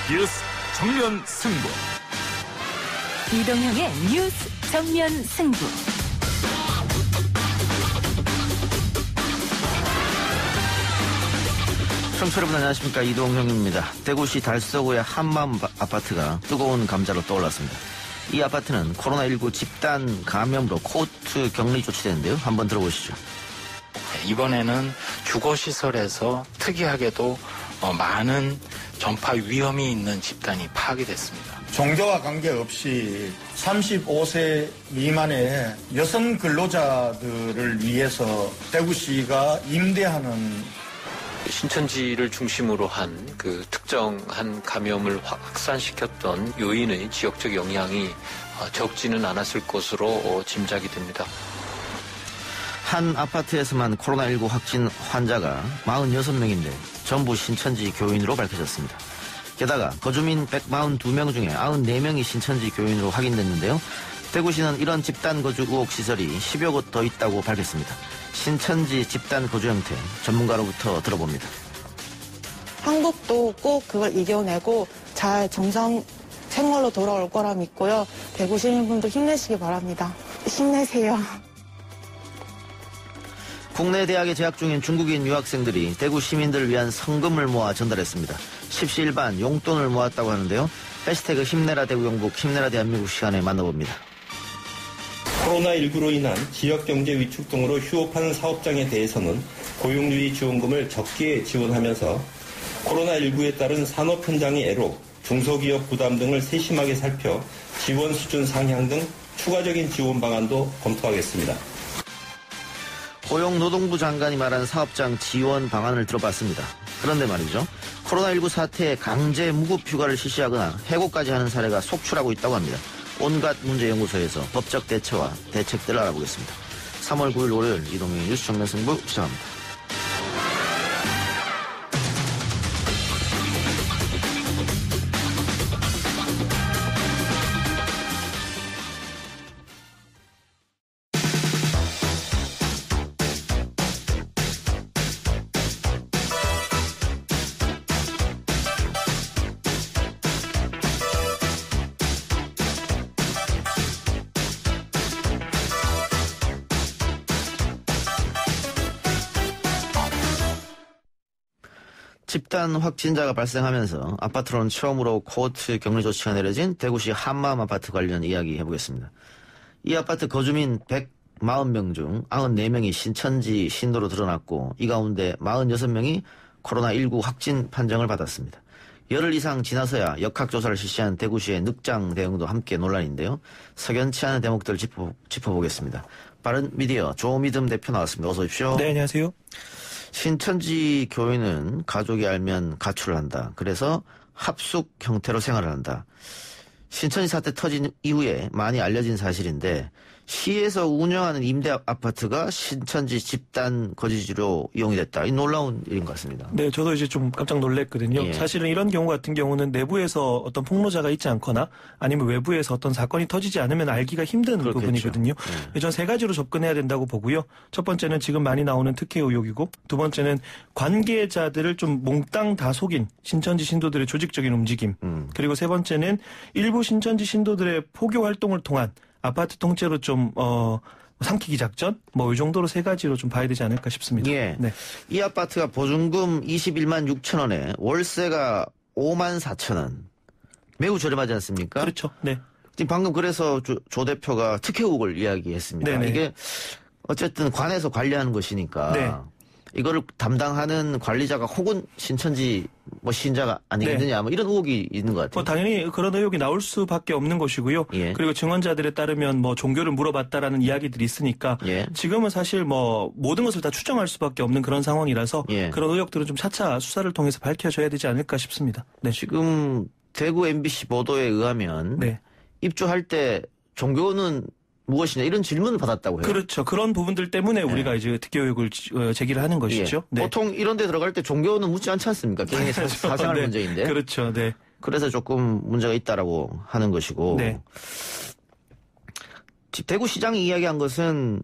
뉴스 정면 승부. 이동형의 뉴스 정면 승부. 청취자 여러분 안녕하십니까. 이동형입니다. 대구시 달서구의 한마음 아파트가 뜨거운 감자로 떠올랐습니다. 이 아파트는 코로나19 집단 감염으로 코호트 격리 조치되는데요. 한번 들어보시죠. 이번에는 주거시설에서 특이하게도 많은 전파 위험이 있는 집단이 파악이 됐습니다. 종교와 관계없이 35세 미만의 여성 근로자들을 위해서 대구시가 임대하는 신천지를 중심으로 한 그 특정한 감염을 확산시켰던 요인의 지역적 영향이 적지는 않았을 것으로 짐작이 됩니다. 한 아파트에서만 코로나19 확진 환자가 46명인데 전부 신천지 교인으로 밝혀졌습니다. 게다가 거주민 142명 중에 94명이 신천지 교인으로 확인됐는데요. 대구시는 이런 집단 거주 의혹 시설이 10여 곳 더 있다고 밝혔습니다. 신천지 집단 거주 형태 전문가로부터 들어봅니다. 한국도 꼭 그걸 이겨내고 잘 정상 생활로 돌아올 거라 믿고요. 대구 시민분들 힘내시기 바랍니다. 힘내세요. 국내 대학에 재학 중인 중국인 유학생들이 대구 시민들을 위한 성금을 모아 전달했습니다. 십시일반 용돈을 모았다고 하는데요. 해시태그 힘내라 대구 경북 힘내라 대한민국 시간에 만나봅니다. 코로나19로 인한 지역경제 위축 등으로 휴업하는 사업장에 대해서는 고용유지 지원금을 적게 지원하면서 코로나19에 따른 산업 현장의 애로, 중소기업 부담 등을 세심하게 살펴 지원 수준 상향 등 추가적인 지원 방안도 검토하겠습니다. 고용노동부 장관이 말한 사업장 지원 방안을 들어봤습니다. 그런데 말이죠. 코로나19 사태에 강제 무급휴가를 실시하거나 해고까지 하는 사례가 속출하고 있다고 합니다. 온갖 문제연구소에서 법적 대처와 대책들을 알아보겠습니다. 3월 9일 월요일 이동희 뉴스 정면 승부 시작합니다. 집단 확진자가 발생하면서 아파트로는 처음으로 코호트 격리 조치가 내려진 대구시 한마음 아파트 관련 이야기 해보겠습니다. 이 아파트 거주민 140명 중 94명이 신천지 신도로 드러났고 이 가운데 46명이 코로나19 확진 판정을 받았습니다. 열흘 이상 지나서야 역학조사를 실시한 대구시의 늑장 대응도 함께 논란인데요. 석연치 않은 대목들을 짚어보겠습니다. 빠른 미디어 조미듬 대표 나왔습니다. 어서 오십시오. 네, 안녕하세요. 신천지 교인은 가족이 알면 가출을 한다. 그래서 합숙 형태로 생활을 한다. 신천지 사태 터진 이후에 많이 알려진 사실인데 시에서 운영하는 임대 아파트가 신천지 집단 거주지로 이용이 됐다. 이 놀라운 일인 것 같습니다. 네, 저도 이제 좀 깜짝 놀랐거든요. 예. 사실은 이런 경우 같은 경우는 내부에서 어떤 폭로자가 있지 않거나 아니면 외부에서 어떤 사건이 터지지 않으면 알기가 힘든 그렇겠죠. 부분이거든요. 전 세 가지로 접근해야 된다고 보고요. 첫 번째는 지금 많이 나오는 특혜 의혹이고 두 번째는 관계자들을 좀 몽땅 다 속인 신천지 신도들의 조직적인 움직임 그리고 세 번째는 일부 신천지 신도들의 포교 활동을 통한 아파트 통째로 좀 삼키기 작전? 이 정도로 세 가지로 좀 봐야 되지 않을까 싶습니다. 예. 네. 이 아파트가 보증금 21만 6천 원에 월세가 5만 4천 원. 매우 저렴하지 않습니까? 그렇죠. 네. 지금 방금 그래서 조 대표가 특혜 의혹을 이야기했습니다. 네네. 이게 어쨌든 관에서 관리하는 것이니까 네. 이거를 담당하는 관리자가 혹은 신천지 신자가 아니겠느냐 네. 이런 의혹이 있는 것 같아요. 당연히 그런 의혹이 나올 수밖에 없는 것이고요. 예. 그리고 증언자들에 따르면 종교를 물어봤다라는 이야기들이 있으니까 예. 지금은 사실 모든 것을 다 추정할 수밖에 없는 그런 상황이라서 예. 그런 의혹들은 좀 차차 수사를 통해서 밝혀져야 되지 않을까 싶습니다. 네. 지금 대구 MBC 보도에 의하면 네. 입주할 때 종교는 무엇이냐 이런 질문을 받았다고 해요. 그렇죠. 그런 부분들 때문에 우리가 이제 특혜 의혹을 제기를 하는 것이죠. 예. 네. 보통 이런 데 들어갈 때 종교는 묻지 않지 않습니까? 개인의 사생활 네. 문제인데. 그렇죠. 네. 그래서 조금 문제가 있다라고 하는 것이고. 네. 대구시장이 이야기한 것은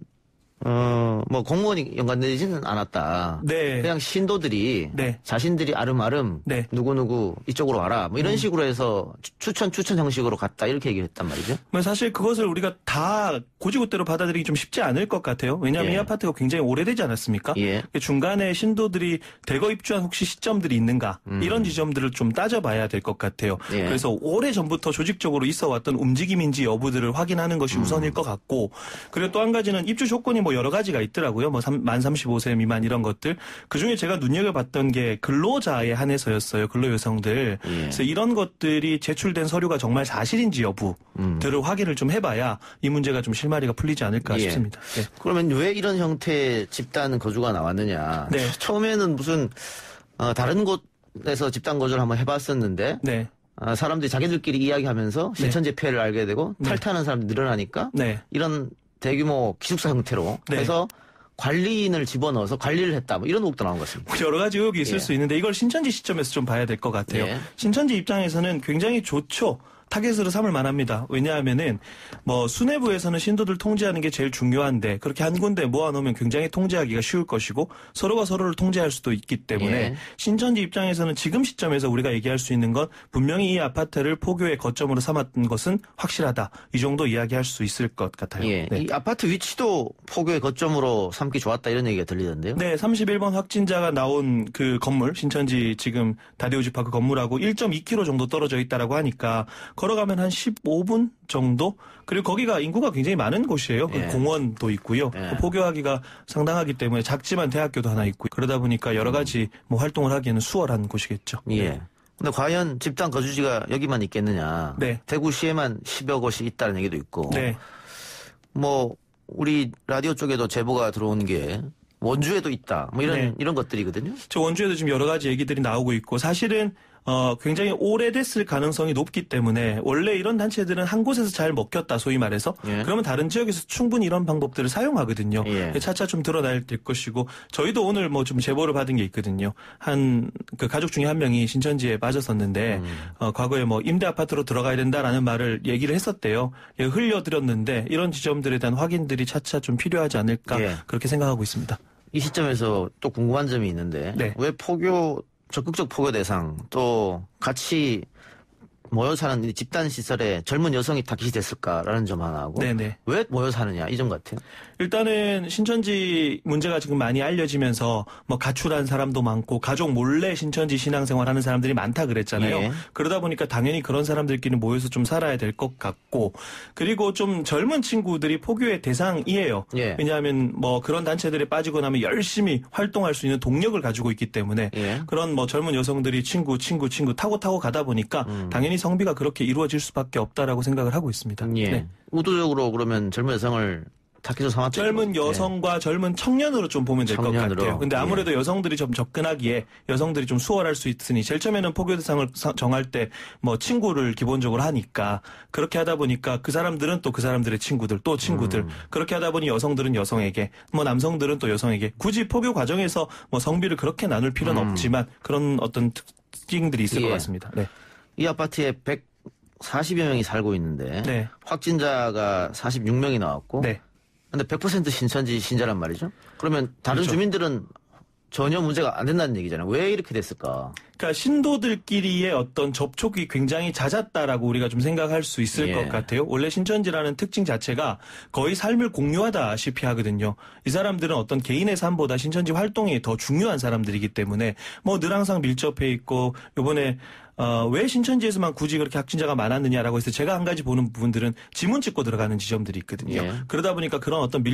뭐 공무원이 연관되지는 않았다. 네. 그냥 신도들이 네. 자신들이 아름아름 네. 누구누구 이쪽으로 와라. 뭐 이런 식으로 해서 추천 형식으로 갔다. 이렇게 얘기했단 말이죠. 사실 그것을 우리가 다 고지고대로 받아들이기 좀 쉽지 않을 것 같아요. 왜냐하면 예. 이 아파트가 굉장히 오래되지 않았습니까? 예. 중간에 신도들이 대거 입주한 혹시 시점들이 있는가 이런 지점들을 좀 따져봐야 될 것 같아요. 예. 그래서 오래전부터 조직적으로 있어왔던 움직임인지 여부들을 확인하는 것이 우선일 것 같고 그리고 또 한 가지는 입주 조건이 뭐 여러 가지가 있더라고요. 뭐 만 35세 미만 이런 것들. 그중에 제가 눈여겨봤던 게 근로자에 한해서였어요. 근로여성들. 예. 그래서 이런 것들이 제출된 서류가 정말 사실인지 여부들을 확인을 좀 해봐야 이 문제가 좀 실마리가 풀리지 않을까 예. 싶습니다. 네. 그러면 왜 이런 형태의 집단 거주가 나왔느냐. 네. 처음에는 무슨 다른 곳에서 집단 거주를 한번 해봤었는데 네. 사람들이 자기들끼리 이야기하면서 신천지 폐해를 알게 되고 네. 탈퇴하는 사람들이 늘어나니까 네. 이런 대규모 기숙사 형태로 네. 해서 관리인을 집어넣어서 관리를 했다. 뭐 이런 의혹도 나온 것 같습니다. 여러 가지 의혹이 있을 예. 수 있는데 이걸 신천지 시점에서 좀 봐야 될 것 같아요. 예. 신천지 입장에서는 굉장히 좋죠. 타겟으로 삼을 만합니다. 왜냐하면은 뭐 수뇌부에서는 신도들 통제하는 게 제일 중요한데 그렇게 한 군데 모아놓으면 굉장히 통제하기가 쉬울 것이고 서로가 서로를 통제할 수도 있기 때문에 예. 신천지 입장에서는 지금 시점에서 우리가 얘기할 수 있는 건 분명히 이 아파트를 포교의 거점으로 삼았던 것은 확실하다. 이 정도 이야기할 수 있을 것 같아요. 예. 네. 이 아파트 위치도 포교의 거점으로 삼기 좋았다 이런 얘기가 들리던데요. 네, 31번 확진자가 나온 그 건물, 신천지 지금 다디오지파크 건물하고 1.2km 정도 떨어져 있다라고 하니까 걸어가면 한 15분 정도? 그리고 거기가 인구가 굉장히 많은 곳이에요. 예. 공원도 있고요. 예. 포교하기가 상당하기 때문에 작지만 대학교도 하나 있고 그러다 보니까 여러 가지 뭐 활동을 하기에는 수월한 곳이겠죠. 예. 근데 과연 집단 거주지가 여기만 있겠느냐. 네. 대구시에만 10여 곳이 있다는 얘기도 있고. 네. 뭐 우리 라디오 쪽에도 제보가 들어온 게 원주에도 있다. 뭐 네. 이런 것들이거든요. 저 원주에도 지금 여러 가지 얘기들이 나오고 있고 사실은 굉장히 오래됐을 가능성이 높기 때문에 원래 이런 단체들은 한 곳에서 잘 먹혔다 소위 말해서 예. 그러면 다른 지역에서 충분히 이런 방법들을 사용하거든요. 예. 차차 좀 드러날 될 것이고 저희도 오늘 뭐 좀 제보를 받은 게 있거든요. 한 그 가족 중에 한 명이 신천지에 빠졌었는데 과거에 뭐 임대 아파트로 들어가야 된다라는 말을 얘기를 했었대요. 예, 흘려드렸는데 이런 지점들에 대한 확인들이 차차 좀 필요하지 않을까 예. 그렇게 생각하고 있습니다. 이 시점에서 또 궁금한 점이 있는데 네. 왜 적극적 포교 대상 또 같이 모여 사는 이 집단 시설에 젊은 여성이 타깃이 됐을까라는 점 하나 하고 네네. 왜 모여 사느냐 이 점 같아요. 일단은 신천지 문제가 지금 많이 알려지면서 뭐 가출한 사람도 많고 가족 몰래 신천지 신앙생활하는 사람들이 많다 그랬잖아요. 예. 그러다 보니까 당연히 그런 사람들끼리 모여서 좀 살아야 될 것 같고 그리고 좀 젊은 친구들이 포교의 대상이에요. 예. 왜냐하면 뭐 그런 단체들에 빠지고 나면 열심히 활동할 수 있는 동력을 가지고 있기 때문에 예. 그런 뭐 젊은 여성들이 친구 타고 가다 보니까 당연히 성비가 그렇게 이루어질 수밖에 없다라고 생각을 하고 있습니다. 예. 네. 의도적으로 그러면 젊은 여성을 타깃으로 삼았다. 젊은 여성과 젊은 청년으로 좀 보면 될 것 청년으로. 같아요. 근데 아무래도 여성들이 좀 접근하기에 여성들이 좀 수월할 수 있으니 제일 처음에는 포교 대상을 정할 때 뭐 친구를 기본적으로 하니까 그렇게 하다 보니까 그 사람들은 또 그 사람들의 친구들 또 친구들 그렇게 하다 보니 여성들은 여성에게 뭐 남성들은 또 여성에게 굳이 포교 과정에서 뭐 성비를 그렇게 나눌 필요는 없지만 그런 어떤 특징들이 있을 예. 것 같습니다. 네. 이 아파트에 140여 명이 살고 있는데 네. 확진자가 46명이 나왔고 네. 근데 100% 신천지 신자란 말이죠. 그러면 다른 그렇죠. 주민들은 전혀 문제가 안 된다는 얘기잖아요. 왜 이렇게 됐을까? 그러니까 신도들끼리의 어떤 접촉이 굉장히 잦았다라고 우리가 좀 생각할 수 있을 예. 것 같아요. 원래 신천지라는 특징 자체가 거의 삶을 공유하다시피 하거든요. 이 사람들은 어떤 개인의 삶보다 신천지 활동이 더 중요한 사람들이기 때문에 뭐 늘 항상 밀접해 있고 요번에 왜 신천지에서만 굳이 그렇게 확진자가 많았느냐라고 해서 제가 한 가지 보는 부분들은 지문 찍고 들어가는 지점들이 있거든요. 예. 그러다 보니까 그런 어떤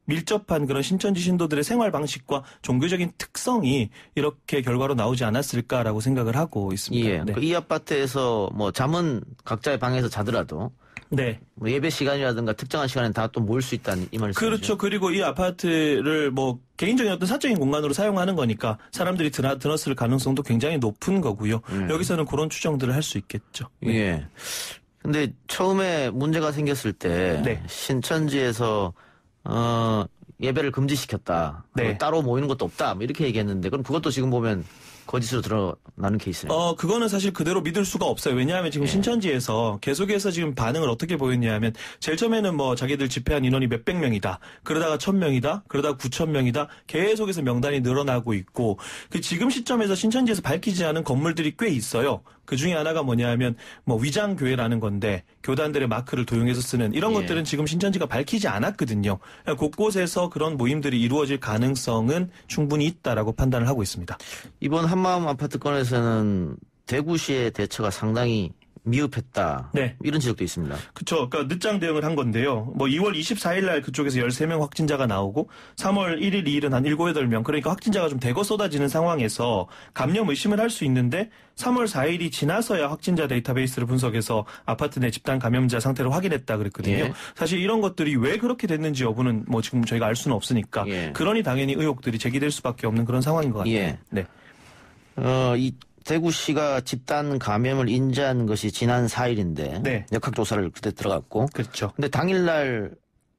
밀접한 그런 신천지 신도들의 생활 방식과 종교적인 특성이 이렇게 결과로 나오지 않았을까라고 생각을 하고 있습니다. 예. 네. 이 아파트에서 뭐 잠은 각자의 방에서 자더라도 네. 뭐 예배 시간이라든가 특정한 시간엔 다 또 모일 수 있다는 이 말씀이죠. 그렇죠. 그리고 이 아파트를 뭐 개인적인 어떤 사적인 공간으로 사용하는 거니까 사람들이 들었을 가능성도 굉장히 높은 거고요. 여기서는 그런 추정들을 할 수 있겠죠. 네. 예. 근데 처음에 문제가 생겼을 때 네. 신천지에서 예배를 금지시켰다. 네. 따로 모이는 것도 없다. 뭐 이렇게 얘기했는데 그럼 그것도 지금 보면 거짓으로 드러나는 케이스네요. 그거는 사실 그대로 믿을 수가 없어요. 왜냐하면 지금 신천지에서 계속해서 지금 반응을 어떻게 보였냐면 제일 처음에는 뭐 자기들 집회한 인원이 몇백 명이다. 그러다가 1000명이다. 그러다가 9000명이다. 계속해서 명단이 늘어나고 있고 그 지금 시점에서 신천지에서 밝히지 않은 건물들이 꽤 있어요. 그 중에 하나가 뭐냐면 뭐 위장교회라는 건데 교단들의 마크를 도용해서 쓰는 이런 것들은 지금 신천지가 밝히지 않았거든요. 곳곳에서 그런 모임들이 이루어질 가능성은 충분히 있다라고 판단을 하고 있습니다. 이번 한마음 아파트 건에서는 대구시의 대처가 상당히 미흡했다. 네. 이런 지적도 있습니다. 그렇죠. 그러니까 늦장 대응을 한 건데요. 뭐 2월 24일 날 그쪽에서 13명 확진자가 나오고 3월 1일, 2일은 한 7, 8명. 그러니까 확진자가 좀 대거 쏟아지는 상황에서 감염 의심을 할 수 있는데 3월 4일이 지나서야 확진자 데이터베이스를 분석해서 아파트 내 집단 감염자 상태를 확인했다 그랬거든요. 예. 사실 이런 것들이 왜 그렇게 됐는지 여부는 뭐 지금 저희가 알 수는 없으니까 그러니 당연히 의혹들이 제기될 수밖에 없는 그런 상황인 것 같아요. 예. 네. 이 대구시가 집단 감염을 인지한 것이 지난 4일인데 네. 역학조사를 그때 들어갔고 그렇죠. 근데 당일날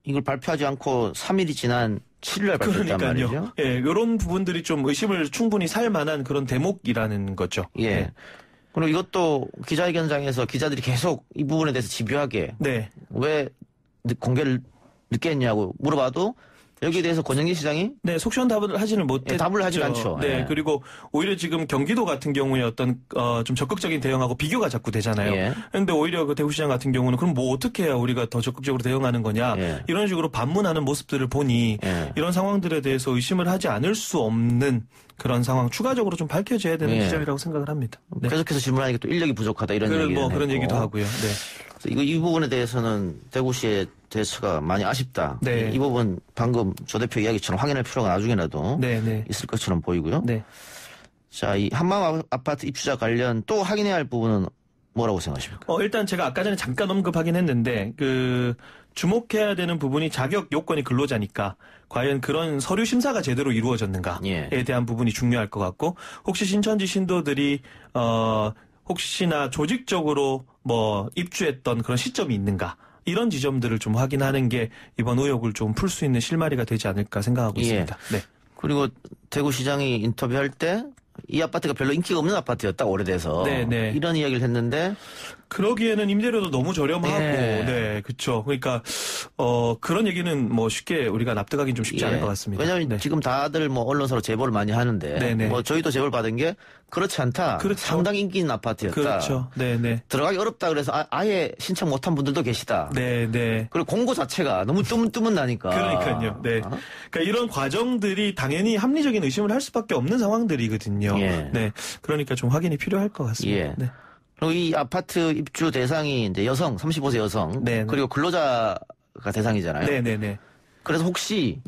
이걸 발표하지 않고 3일이 지난 7일날 발표했단 말이죠. 예, 이런 부분들이 좀 의심을 충분히 살 만한 그런 대목이라는 거죠. 예. 네. 그리고 이것도 기자회견장에서 기자들이 계속 이 부분에 대해서 집요하게 네. 왜 공개를 늦게 했냐고 물어봐도 여기에 대해서 권영기 시장이 네, 속시원 답을 하지는 못했죠. 답을 하지 않죠. 네, 예. 그리고 오히려 지금 경기도 같은 경우에 어떤 좀 적극적인 대응하고 비교가 자꾸 되잖아요. 그런데 오히려 그 대구시장 같은 경우는 그럼 뭐 어떻게 해야 우리가 더 적극적으로 대응하는 거냐 이런 식으로 반문하는 모습들을 보니 이런 상황들에 대해서 의심을 하지 않을 수 없는 그런 상황 추가적으로 좀 밝혀져야 되는 지점이라고 생각을 합니다. 네. 계속해서 질문하니까 또 인력이 부족하다 이런 얘기를 뭐 그런 했고. 얘기도 하고요. 네. 이 부분에 대해서는 대구시의 대처가 많이 아쉽다. 네. 이 부분 방금 조 대표 이야기처럼 확인할 필요가 나중에라도 있을 것처럼 보이고요. 네. 자, 이 한마음 아파트 입주자 관련 또 확인해야 할 부분은 뭐라고 생각하십니까? 일단 제가 아까 전에 잠깐 언급하긴 했는데 주목해야 되는 부분이 자격 요건이 근로자니까 과연 그런 서류 심사가 제대로 이루어졌는가에 대한 부분이 중요할 것 같고 혹시 신천지 신도들이 혹시나 조직적으로 뭐 입주했던 그런 시점이 있는가 이런 지점들을 좀 확인하는 게 이번 의혹을 좀 풀 수 있는 실마리가 되지 않을까 생각하고 있습니다. 네. 그리고 대구시장이 인터뷰할 때 이 아파트가 별로 인기가 없는 아파트였다 오래돼서 이런 이야기를 했는데 그러기에는 임대료도 너무 저렴하고 그렇죠. 그러니까 그런 얘기는 뭐 쉽게 우리가 납득하기는 좀 쉽지 않을 것 같습니다. 왜냐하면 지금 다들 뭐 언론사로 제보를 많이 하는데 뭐 저희도 제보를 받은 게 그렇지 않다. 상당히 인기 있는 아파트였다. 그렇죠. 들어가기 어렵다 그래서 아예 신청 못한 분들도 계시다. 그리고 공고 자체가 너무 뜨문뜨문나니까. 그러니까요. 네. 그러니까 이런 과정들이 당연히 합리적인 의심을 할 수밖에 없는 상황들이거든요. 네. 그러니까 좀 확인이 필요할 것 같습니다. 네. 그리고 이 아파트 입주 대상이 이제 여성, 35세 여성, 그리고 근로자가 대상이잖아요. 네네네. 그래서 혹시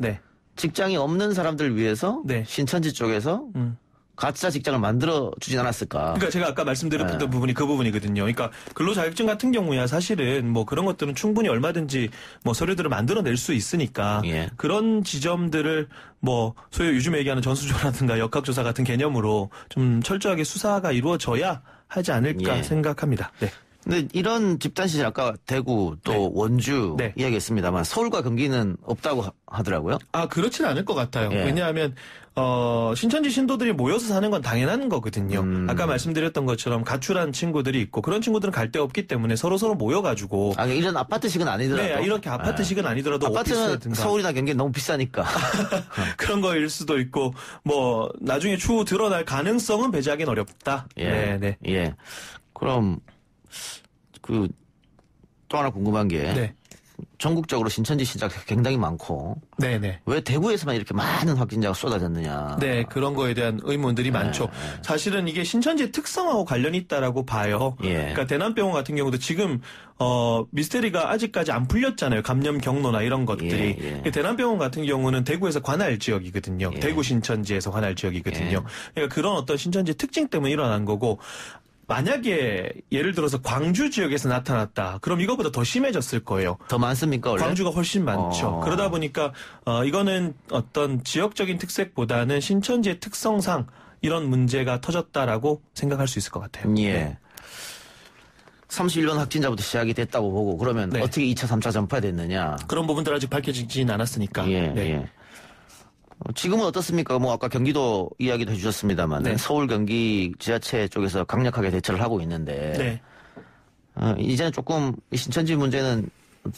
직장이 없는 사람들을 위해서 신천지 쪽에서 가짜 직장을 만들어 주진 않았을까? 그러니까 제가 아까 말씀드렸던 부분이 그 부분이거든요. 그러니까 근로자격증 같은 경우야 사실은 뭐 그런 것들은 충분히 얼마든지 뭐 서류들을 만들어낼 수 있으니까 그런 지점들을 뭐 소위 요즘 얘기하는 전수조라든가 역학조사 같은 개념으로 좀 철저하게 수사가 이루어져야 하지 않을까 생각합니다. 네. 근데 이런 집단 시설 아까 대구 또 원주 이야기했습니다만 서울과 경기는 없다고 하더라고요. 그렇지는 않을 것 같아요. 왜냐하면 신천지 신도들이 모여서 사는 건 당연한 거거든요. 아까 말씀드렸던 것처럼 가출한 친구들이 있고 그런 친구들은 갈 데 없기 때문에 서로 모여가지고 이런 아파트식은 아니더라도 이렇게 아파트식은 아니더라도 아파트는 서울이나 경기는 너무 비싸니까 그런 거일 수도 있고 뭐 나중에 추후 드러날 가능성은 배제하기는 어렵다. 그럼 또 하나 궁금한 게 전국적으로 신천지 신자가 굉장히 많고 왜 대구에서만 이렇게 많은 확진자가 쏟아졌느냐. 그런 거에 대한 의문들이 많죠. 사실은 이게 신천지의 특성하고 관련이 있다라고 봐요. 그러니까 대남병원 같은 경우도 지금 미스테리가 아직까지 안 풀렸잖아요. 감염 경로나 이런 것들이. 대남병원 같은 경우는 대구에서 관할 지역이거든요. 대구 신천지에서 관할 지역이거든요. 그러니까 그런 어떤 신천지 특징 때문에 일어난 거고 만약에 예를 들어서 광주 지역에서 나타났다. 그럼 이거보다 더 심해졌을 거예요. 더 많습니까 원래? 광주가 훨씬 많죠. 그러다 보니까 이거는 어떤 지역적인 특색보다는 신천지의 특성상 이런 문제가 터졌다라고 생각할 수 있을 것 같아요. 31번 확진자부터 시작이 됐다고 보고 그러면 어떻게 2차, 3차 전파됐느냐. 그런 부분들 아직 밝혀지진 않았으니까. 지금은 어떻습니까? 뭐 아까 경기도 이야기도 해주셨습니다만 네. 서울 경기 지자체 쪽에서 강력하게 대처를 하고 있는데 네. 이제는 조금 이 신천지 문제는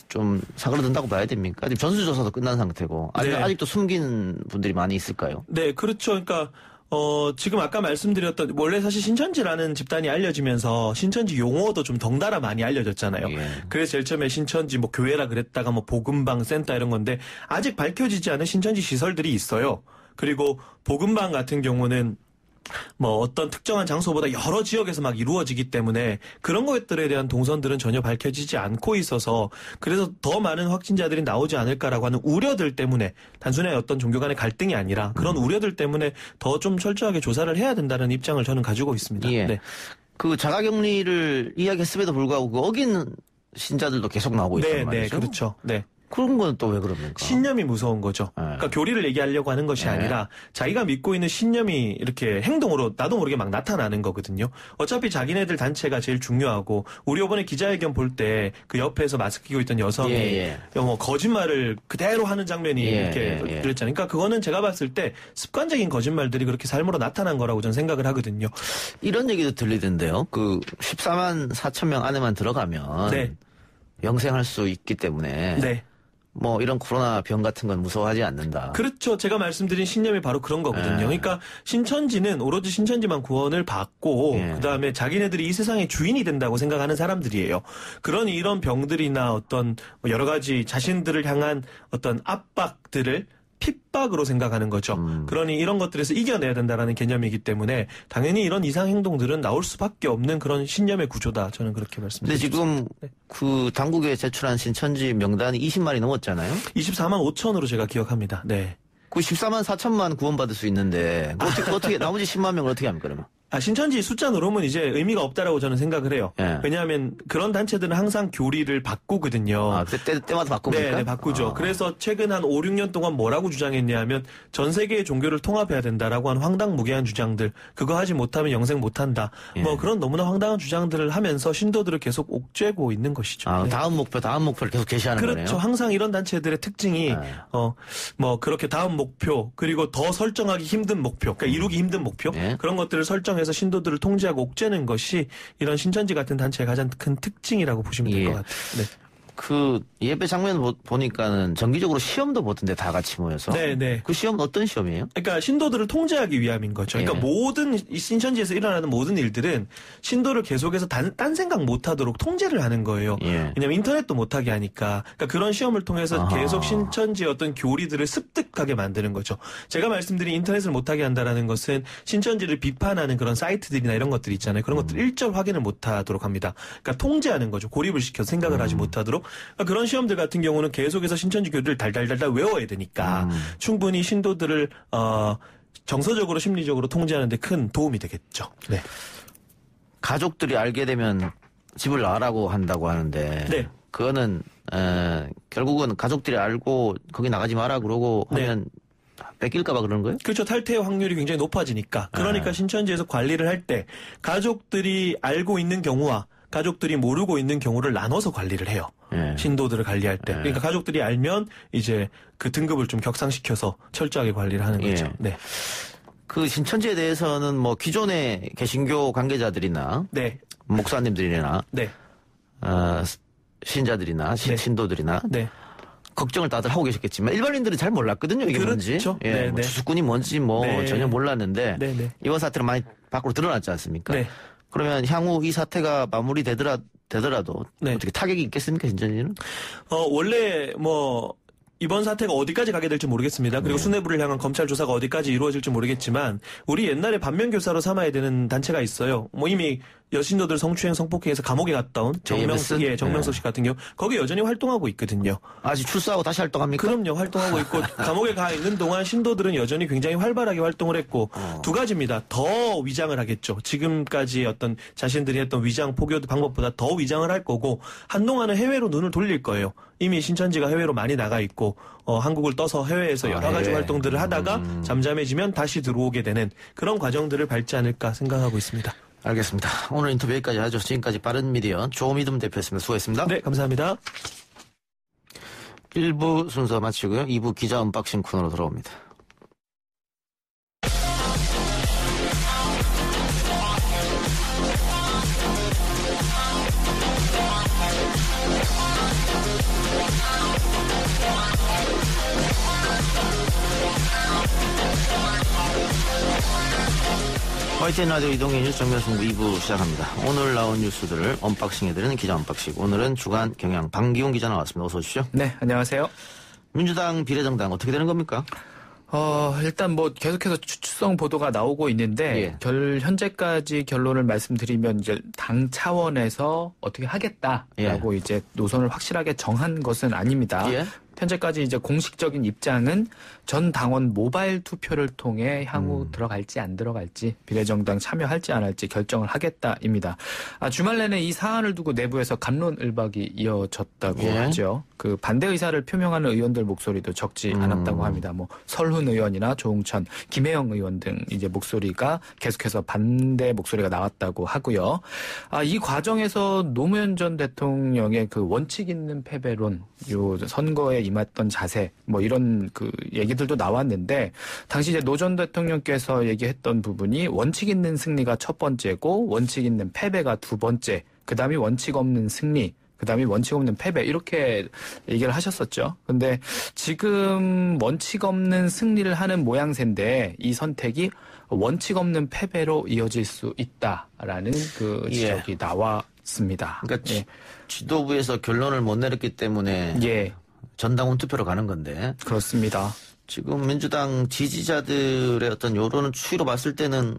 좀 사그러든다고 봐야 됩니까? 지금 전수조사도 끝난 상태고 네. 아직도 숨긴 분들이 많이 있을까요? 네, 그렇죠. 그러니까 지금 아까 말씀드렸던 원래 사실 신천지라는 집단이 알려지면서 신천지 용어도 좀 덩달아 많이 알려졌잖아요. 예. 그래서 제일 처음에 신천지 뭐 교회라 그랬다가 뭐 복음방 센터 이런 건데 아직 밝혀지지 않은 신천지 시설들이 있어요. 그리고 복음방 같은 경우는 뭐 어떤 특정한 장소보다 여러 지역에서 막 이루어지기 때문에 그런 것들에 대한 동선들은 전혀 밝혀지지 않고 있어서 그래서 더 많은 확진자들이 나오지 않을까라고 하는 우려들 때문에 단순히 어떤 종교 간의 갈등이 아니라 그런 우려들 때문에 더 좀 철저하게 조사를 해야 된다는 입장을 저는 가지고 있습니다. 예. 네. 그 자가격리를 이야기했음에도 불구하고 그 어긴 신자들도 계속 나오고 있단 네, 말이죠. 네, 그렇죠. 네. 그런 건 또 왜 그럽니까? 신념이 무서운 거죠. 그러니까 교리를 얘기하려고 하는 것이 아니라 자기가 믿고 있는 신념이 이렇게 행동으로 나도 모르게 막 나타나는 거거든요. 어차피 자기네들 단체가 제일 중요하고 우리 이번에 기자회견 볼 때 그 옆에서 마스크 끼고 있던 여성이 뭐 거짓말을 그대로 하는 장면이 이렇게 그랬잖아요. 그러니까 그거는 제가 봤을 때 습관적인 거짓말들이 그렇게 삶으로 나타난 거라고 저는 생각을 하거든요. 이런 얘기도 들리던데요. 그 14만 4천 명 안에만 들어가면 네. 영생할 수 있기 때문에 네. 뭐 이런 코로나 병 같은 건 무서워하지 않는다. 그렇죠. 제가 말씀드린 신념이 바로 그런 거거든요. 그러니까 신천지는 오로지 신천지만 구원을 받고 그다음에 자기네들이 이 세상의 주인이 된다고 생각하는 사람들이에요. 그러니 이런 병들이나 어떤 여러 가지 자신들을 향한 어떤 압박들을 핍박으로 생각하는 거죠. 그러니 이런 것들에서 이겨내야 된다라는 개념이기 때문에 당연히 이런 이상 행동들은 나올 수밖에 없는 그런 신념의 구조다. 저는 그렇게 말씀드립니다. 근데 지금 그 당국에 제출한 신천지 명단이 20만이 넘었잖아요. 24만 5천으로 제가 기억합니다. 네. 그 14만 4천만 구원받을 수 있는데 어떻게 나머지 10만 명을 어떻게 합니까 그러면? 신천지 숫자 누르면 이제 의미가 없다라고 저는 생각을 해요. 왜냐하면 그런 단체들은 항상 교리를 바꾸거든요. 때마다 바꿉니까? 네, 바꾸죠. 그래서 최근 한 5, 6년 동안 뭐라고 주장했냐면 전 세계의 종교를 통합해야 된다라고 하는 황당무계한 주장들, 그거 하지 못하면 영생 못한다. 뭐 그런 너무나 황당한 주장들을 하면서 신도들을 계속 옥죄고 있는 것이죠. 네. 다음 목표를 계속 제시하는 거네요. 그렇죠. 항상 이런 단체들의 특징이 뭐 그렇게 다음 목표 그리고 더 설정하기 힘든 목표, 그러니까 이루기 힘든 목표 그런 것들을 설정해서 신도들을 통제하고 옥죄는 것이 이런 신천지 같은 단체의 가장 큰 특징이라고 보시면 될 것 같아요. 네. 그 예배 장면 보니까는 정기적으로 시험도 보던데 다 같이 모여서. 네. 그 시험은 어떤 시험이에요? 그러니까 신도들을 통제하기 위함인 거죠. 그러니까 모든 이 신천지에서 일어나는 모든 일들은 신도를 계속해서 딴 생각 못하도록 통제를 하는 거예요. 왜냐하면 인터넷도 못하게 하니까. 그러니까 그런 시험을 통해서 계속 신천지의 어떤 교리들을 습득하게 만드는 거죠. 제가 말씀드린 인터넷을 못하게 한다라는 것은 신천지를 비판하는 그런 사이트들이나 이런 것들 있잖아요. 그런 것들 일절 확인을 못하도록 합니다. 그러니까 통제하는 거죠. 고립을 시켜서 생각을 하지 못하도록. 그러니까 그런 시험들 같은 경우는 계속해서 신천지 교리를 달달달달 외워야 되니까 충분히 신도들을 정서적으로 심리적으로 통제하는 데 큰 도움이 되겠죠. 네. 가족들이 알게 되면 집을 나가라고 한다고 하는데 그거는 결국은 가족들이 알고 거기 나가지 마라 그러고 하면 뺏길까봐 그러는 거예요? 그렇죠. 탈퇴의 확률이 굉장히 높아지니까. 그러니까 신천지에서 관리를 할 때 가족들이 알고 있는 경우와 가족들이 모르고 있는 경우를 나눠서 관리를 해요. 신도들을 관리할 때. 그러니까 가족들이 알면 이제 그 등급을 좀 격상시켜서 철저하게 관리를 하는 거죠. 네. 그 신천지에 대해서는 뭐 기존의 개신교 관계자들이나 목사님들이나 신자들이나 신도들이나 걱정을 다들 하고 계셨겠지만 일반인들은 잘 몰랐거든요. 이게 뭔지. 뭐 주수꾼이 뭔지 전혀 몰랐는데 이번 사태로 많이 밖으로 드러났지 않습니까? 그러면 향후 이 사태가 마무리되더라도 어떻게 타격이 있겠습니까, 신천지는? 원래 이번 사태가 어디까지 가게 될지 모르겠습니다. 그리고 수뇌부를 향한 검찰 조사가 어디까지 이루어질지 모르겠지만 우리 옛날에 반면교사로 삼아야 되는 단체가 있어요. 이미 여신도들 성추행 성폭행에서 감옥에 갔다 온 정명석 씨 같은 경우 거기 여전히 활동하고 있거든요. 아직 출소하고 다시 활동합니까? 그럼요. 활동하고 있고 감옥에 가 있는 동안 신도들은 여전히 굉장히 활발하게 활동을 했고 두 가지입니다. 더 위장을 하겠죠. 지금까지 어떤 자신들이 했던 위장 포교 방법보다 더 위장을 할 거고 한동안은 해외로 눈을 돌릴 거예요. 이미 신천지가 해외로 많이 나가 있고 한국을 떠서 해외에서 여러 가지 활동들을 하다가 잠잠해지면 다시 들어오게 되는 그런 과정들을 밟지 않을까 생각하고 있습니다. 알겠습니다. 오늘 인터뷰 여기까지 하죠. 지금까지 빠른미디어 조미듬 대표였습니다. 수고했습니다. 네, 감사합니다. 1부 순서 마치고요. 2부 기자 언박싱 코너로 돌아옵니다. YTN 라디오 이동희 뉴스 정면승부 2부 시작합니다. 오늘 나온 뉴스들을 언박싱해드리는 기자 언박싱. 오늘은 주간 경향 방기훈 기자 나왔습니다. 어서 오십시오. 네, 안녕하세요. 민주당 비례정당 어떻게 되는 겁니까? 일단 계속해서 추측성 보도가 나오고 있는데, 현재까지 결론을 말씀드리면 이제 당 차원에서 어떻게 하겠다라고 이제 노선을 확실하게 정한 것은 아닙니다. 현재까지 이제 공식적인 입장은 전 당원 모바일 투표를 통해 향후 들어갈지 안 들어갈지 비례정당 참여할지 안 할지 결정을 하겠다입니다. 주말 내내 이 사안을 두고 내부에서 갑론을박이 이어졌다고 하죠. 그 반대 의사를 표명하는 의원들 목소리도 적지 않았다고 합니다. 설훈 의원이나 조웅천, 김혜영 의원 등 이제 목소리가 계속해서 반대 목소리가 나왔다고 하고요. 이 과정에서 노무현 전 대통령의 그 원칙 있는 패배론, 요 선거에 임했던 자세, 이런 그 얘기들도 나왔는데, 당시 이제 노 전 대통령께서 얘기했던 부분이 원칙 있는 승리가 첫 번째고, 원칙 있는 패배가 두 번째, 그 다음이 원칙 없는 승리, 그 다음에 원칙 없는 패배, 이렇게 얘기를 하셨었죠. 근데 지금 원칙 없는 승리를 하는 모양새인데, 이 선택이 원칙 없는 패배로 이어질 수 있다라는 그 지적이 나왔습니다. 그러니까 지도부에서 결론을 못 내렸기 때문에 전당원 투표로 가는 건데. 그렇습니다. 지금 민주당 지지자들의 어떤 여론을 추이로 봤을 때는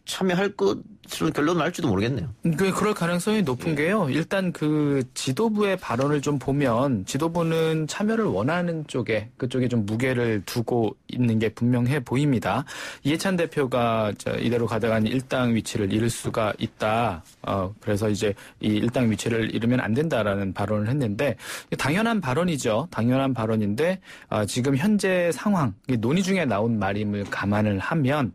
참여할 것을 결론을 할지도 모르겠네요. 그럴 가능성이 높은 게요. 일단 그 지도부의 발언을 좀 보면 지도부는 참여를 원하는 그쪽에 좀 무게를 두고 있는 게 분명해 보입니다. 이해찬 대표가 이대로 가다가 일당 위치를 잃을 수가 있다. 그래서 이제 이 일당 위치를 잃으면 안 된다라는 발언을 했는데, 당연한 발언이죠. 당연한 발언인데 지금 현재 상황, 논의 중에 나온 말임을 감안을 하면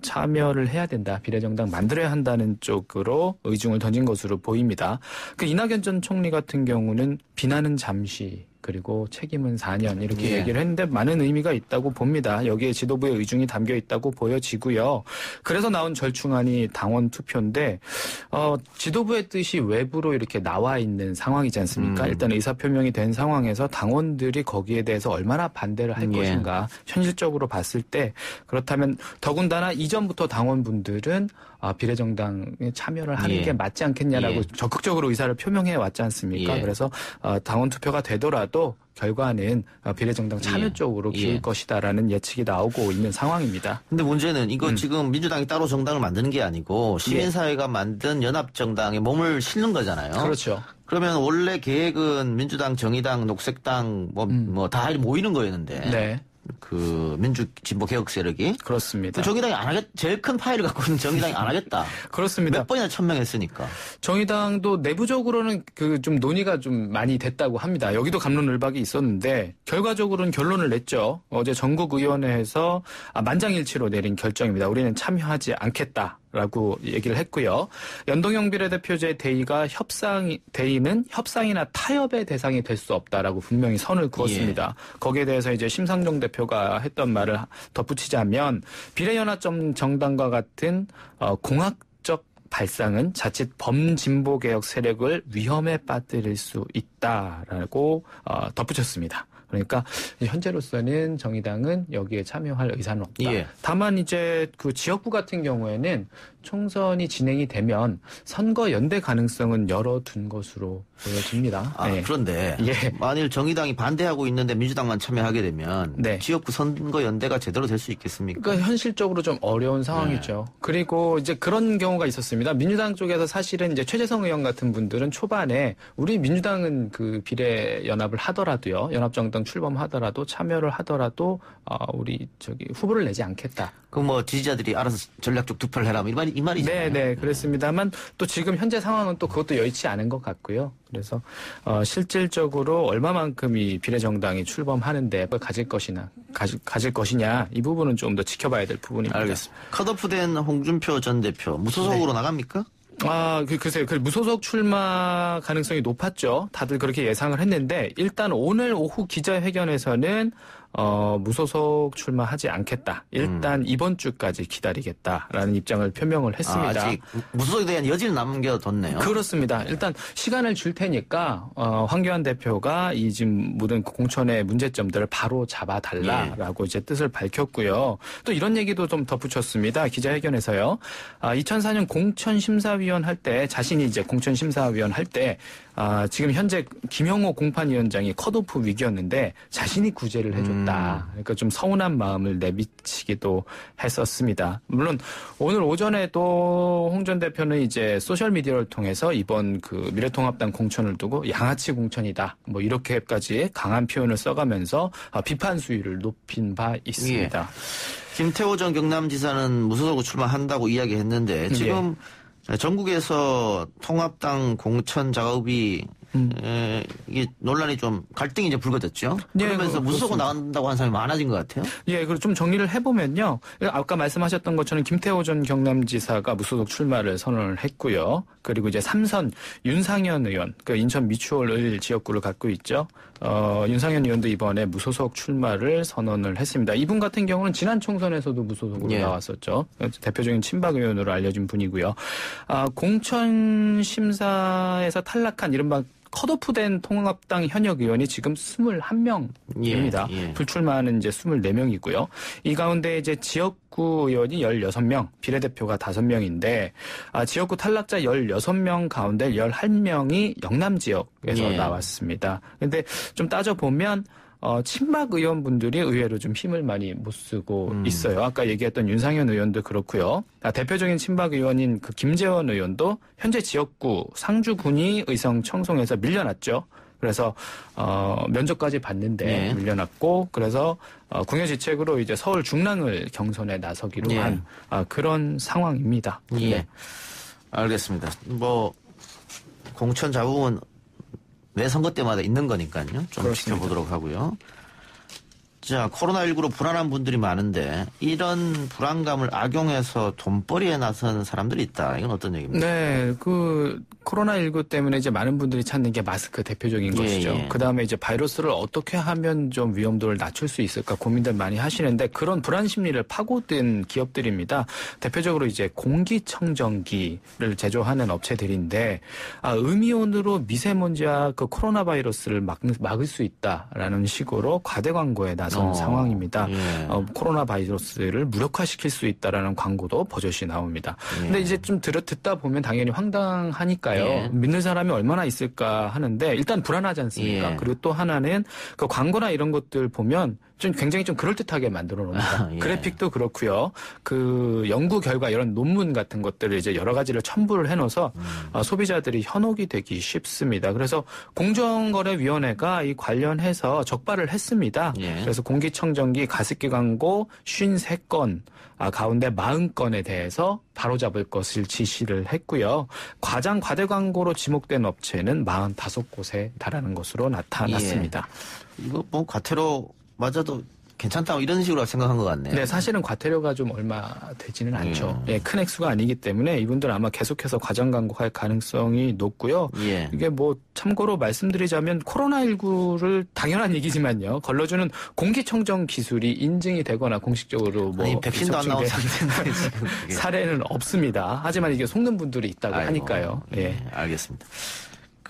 참여를 해야 된다. 비례정당 만들어야 한다는 쪽으로 의중을 던진 것으로 보입니다. 그 이낙연 전 총리 같은 경우는 비난은 잠시, 그리고 책임은 4년 이렇게 얘기를 했는데 많은 의미가 있다고 봅니다. 여기에 지도부의 의중이 담겨 있다고 보여지고요. 그래서 나온 절충안이 당원 투표인데 지도부의 뜻이 외부로 이렇게 나와 있는 상황이지 않습니까? 일단 의사표명이 된 상황에서 당원들이 거기에 대해서 얼마나 반대를 할 것인가, 현실적으로 봤을 때 그렇다면 더군다나 이전부터 당원분들은 비례정당에 참여를 하는 게 맞지 않겠냐라고 적극적으로 의사를 표명해 왔지 않습니까? 그래서 당원 투표가 되더라도 결과는 비례정당 참여 쪽으로 기울 것이다라는 예측이 나오고 있는 상황입니다. 근데 문제는 이거 지금 민주당이 따로 정당을 만드는 게 아니고 시민사회가 만든 연합정당에 몸을 실는 거잖아요. 그렇죠. 그러면 원래 계획은 민주당, 정의당, 녹색당 다 모이는 거였는데 그 민주진보개혁 세력이 그렇습니다. 정의당이 안 하겠, 제일 큰 파일을 갖고 있는 정의당이 안 하겠다. 그렇습니다. 몇 번이나 천명했으니까. 정의당도 내부적으로는 그 좀 논의가 좀 많이 됐다고 합니다. 여기도 갑론을박이 있었는데 결과적으로는 결론을 냈죠. 어제 전국의원회에서 만장일치로 내린 결정입니다. 우리는 참여하지 않겠다라고 얘기를 했고요. 연동형 비례대표제 대의는 협상이나 타협의 대상이 될 수 없다라고 분명히 선을 그었습니다. 거기에 대해서 이제 심상정 대표가 했던 말을 덧붙이자면 비례연합 정당과 같은 공학적 발상은 자칫 범진보개혁 세력을 위험에 빠뜨릴 수 있다라고 덧붙였습니다. 그러니까 현재로서는 정의당은 여기에 참여할 의사는 없다. 다만 이제 그 지역구 같은 경우에는 총선이 진행이 되면 선거 연대 가능성은 열어둔 것으로 보여집니다. 그런데 만일 정의당이 반대하고 있는데 민주당만 참여하게 되면 지역구 선거 연대가 제대로 될 수 있겠습니까? 그러니까 현실적으로 좀 어려운 상황이죠. 그리고 이제 그런 경우가 있었습니다. 민주당 쪽에서 사실은 이제 최재성 의원 같은 분들은 초반에 우리 민주당은 그 비례 연합을 하더라도요, 연합정당 출범하더라도 참여를 하더라도 우리 후보를 내지 않겠다. 그 지지자들이 알아서 전략적 투표를 해라 이 말이잖아요. 네, 그렇습니다만 또 지금 현재 상황은 또 그것도 여의치 않은 것 같고요. 그래서 실질적으로 얼마만큼 이 비례정당이 출범하는데 가질 것이냐 이 부분은 좀 더 지켜봐야 될 부분입니다. 알겠습니다. 컷오프된 홍준표 전 대표 무소속으로 나갑니까? 글쎄요. 무소속 출마 가능성이 높았죠. 다들 그렇게 예상을 했는데, 일단 오늘 오후 기자회견에서는, 무소속 출마하지 않겠다. 일단 이번 주까지 기다리겠다라는 입장을 표명을 했습니다. 아직 무소속에 대한 여지는 남겨뒀네요. 그렇습니다. 일단 시간을 줄 테니까 황교안 대표가 이 지금 모든 공천의 문제점들을 바로 잡아달라라고 이제 뜻을 밝혔고요. 또 이런 얘기도 좀 덧붙였습니다. 기자회견에서요. 2004년 공천심사위원 할 때 자신이 이제 공천심사위원 할 때 지금 현재 김영호 공판위원장이 컷오프 위기였는데 자신이 구제를 해줬다. 그러니까 좀 서운한 마음을 내비치기도 했었습니다. 물론 오늘 오전에도 홍 전 대표는 이제 소셜 미디어를 통해서 이번 그 미래통합당 공천을 두고 양아치 공천이다. 뭐 이렇게까지 강한 표현을 써가면서 비판 수위를 높인 바 있습니다. 예. 김태호 전 경남지사는 무소속으로 출마한다고 이야기했는데 지금 전국에서 통합당 공천 작업이 이게 논란이 좀 갈등이 이제 불거졌죠. 그러면서 무소속으로 나간다고 하는 사람이 많아진 것 같아요. 예, 그리고 좀 정리를 해보면요. 아까 말씀하셨던 것처럼 김태호 전 경남지사가 무소속 출마를 선언을 했고요. 그리고 이제 3선 윤상현 의원, 그 인천 미추홀 지역구를 갖고 있죠. 윤상현 의원도 이번에 무소속 출마를 선언을 했습니다. 이분 같은 경우는 지난 총선에서도 무소속으로 나왔었죠. 대표적인 친박 의원으로 알려진 분이고요. 공천 심사에서 탈락한 이른바 컷오프된 통합당 현역 의원이 지금 21명입니다. 불출마하는 이제 24명이고요. 이 가운데 이제 지역구 의원이 16명, 비례대표가 5명인데 지역구 탈락자 16명 가운데 11명이 영남 지역에서 나왔습니다. 근데 좀 따져보면 친박 의원분들이 의외로 좀 힘을 많이 못 쓰고 있어요. 아까 얘기했던 윤상현 의원도 그렇고요. 대표적인 친박 의원인 그 김재원 의원도 현재 지역구 상주군이 의성 청송에서 밀려났죠. 그래서 면접까지 봤는데 밀려났고 그래서 궁여지책으로 이제 서울 중랑을 경선에 나서기로 한 그런 상황입니다. 예. 알겠습니다. 뭐 공천 잡음은 매 선거 때마다 있는 거니까요. 좀 그렇습니다. 지켜보도록 하고요. 자, 코로나19로 불안한 분들이 많은데 이런 불안감을 악용해서 돈벌이에 나선 사람들이 있다. 이건 어떤 얘기입니까? 네, 그 코로나19 때문에 이제 많은 분들이 찾는 게 마스크 대표적인 것이죠. 그다음에 이제 바이러스를 어떻게 하면 좀 위험도를 낮출 수 있을까 고민들 많이 하시는데 그런 불안 심리를 파고든 기업들입니다. 대표적으로 이제 공기청정기를 제조하는 업체들인데 음이온으로 미세먼지와 그 코로나 바이러스를 막을 수 있다라는 식으로 과대 광고에 나선 상황입니다. 코로나 바이러스를 무력화시킬 수 있다라는 광고도 버젓이 나옵니다. 근데 이제 좀 듣다 보면 당연히 황당하니까요. 믿는 사람이 얼마나 있을까 하는데 일단 불안하지 않습니까? 그리고 또 하나는 그 광고나 이런 것들 보면 좀 굉장히 좀 그럴듯하게 만들어 놓습니다. 그래픽도 그렇고요. 그 연구 결과 이런 논문 같은 것들을 이제 여러 가지를 첨부를 해놓아서 소비자들이 현혹이 되기 쉽습니다. 그래서 공정거래위원회가 이 관련해서 적발을 했습니다. 그래서 공기청정기 가습기 광고 53건 가운데 40건에 대해서 바로잡을 것을 지시를 했고요. 과장 과대 광고로 지목된 업체는 45곳에 달하는 것으로 나타났습니다. 이거 뭐 과태료 맞아도 괜찮다 이런 식으로 생각한 것 같네요. 네, 사실은 과태료가 좀 얼마 되지는 않죠. 큰 액수가 아니기 때문에 이분들 아마 계속해서 과장 광고할 가능성이 높고요. 이게 뭐 참고로 말씀드리자면 코로나19를 당연한 얘기지만요. 걸러주는 공기청정 기술이 인증이 되거나 공식적으로 뭐 아니, 백신도 안 나온 상태인데 지금 사례는 없습니다. 하지만 이게 속는 분들이 있다고 하니까요. 알겠습니다.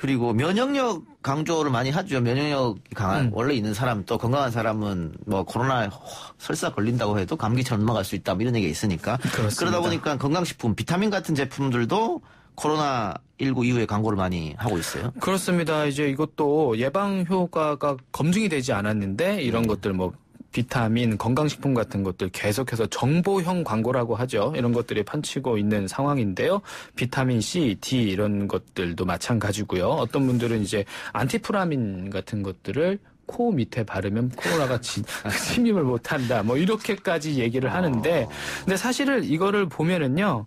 그리고 면역력 강조를 많이 하죠. 면역력이 강한 원래 있는 사람 또 건강한 사람은 뭐 코로나 설사 걸린다고 해도 감기처럼 넘어갈 수 있다 뭐 이런 얘기가 있으니까. 그렇습니다. 그러다 보니까 건강식품 비타민 같은 제품들도 코로나19 이후에 광고를 많이 하고 있어요. 그렇습니다. 이제 이것도 예방 효과가 검증이 되지 않았는데 이런 것들 뭐 비타민, 건강식품 같은 것들 계속해서 정보형 광고라고 하죠. 이런 것들이 판치고 있는 상황인데요. 비타민 C, D 이런 것들도 마찬가지고요. 어떤 분들은 이제 안티프라민 같은 것들을 코 밑에 바르면 코로나가 침입을 못한다. 뭐 이렇게까지 얘기를 하는데 근데 사실은 이거를 보면은요.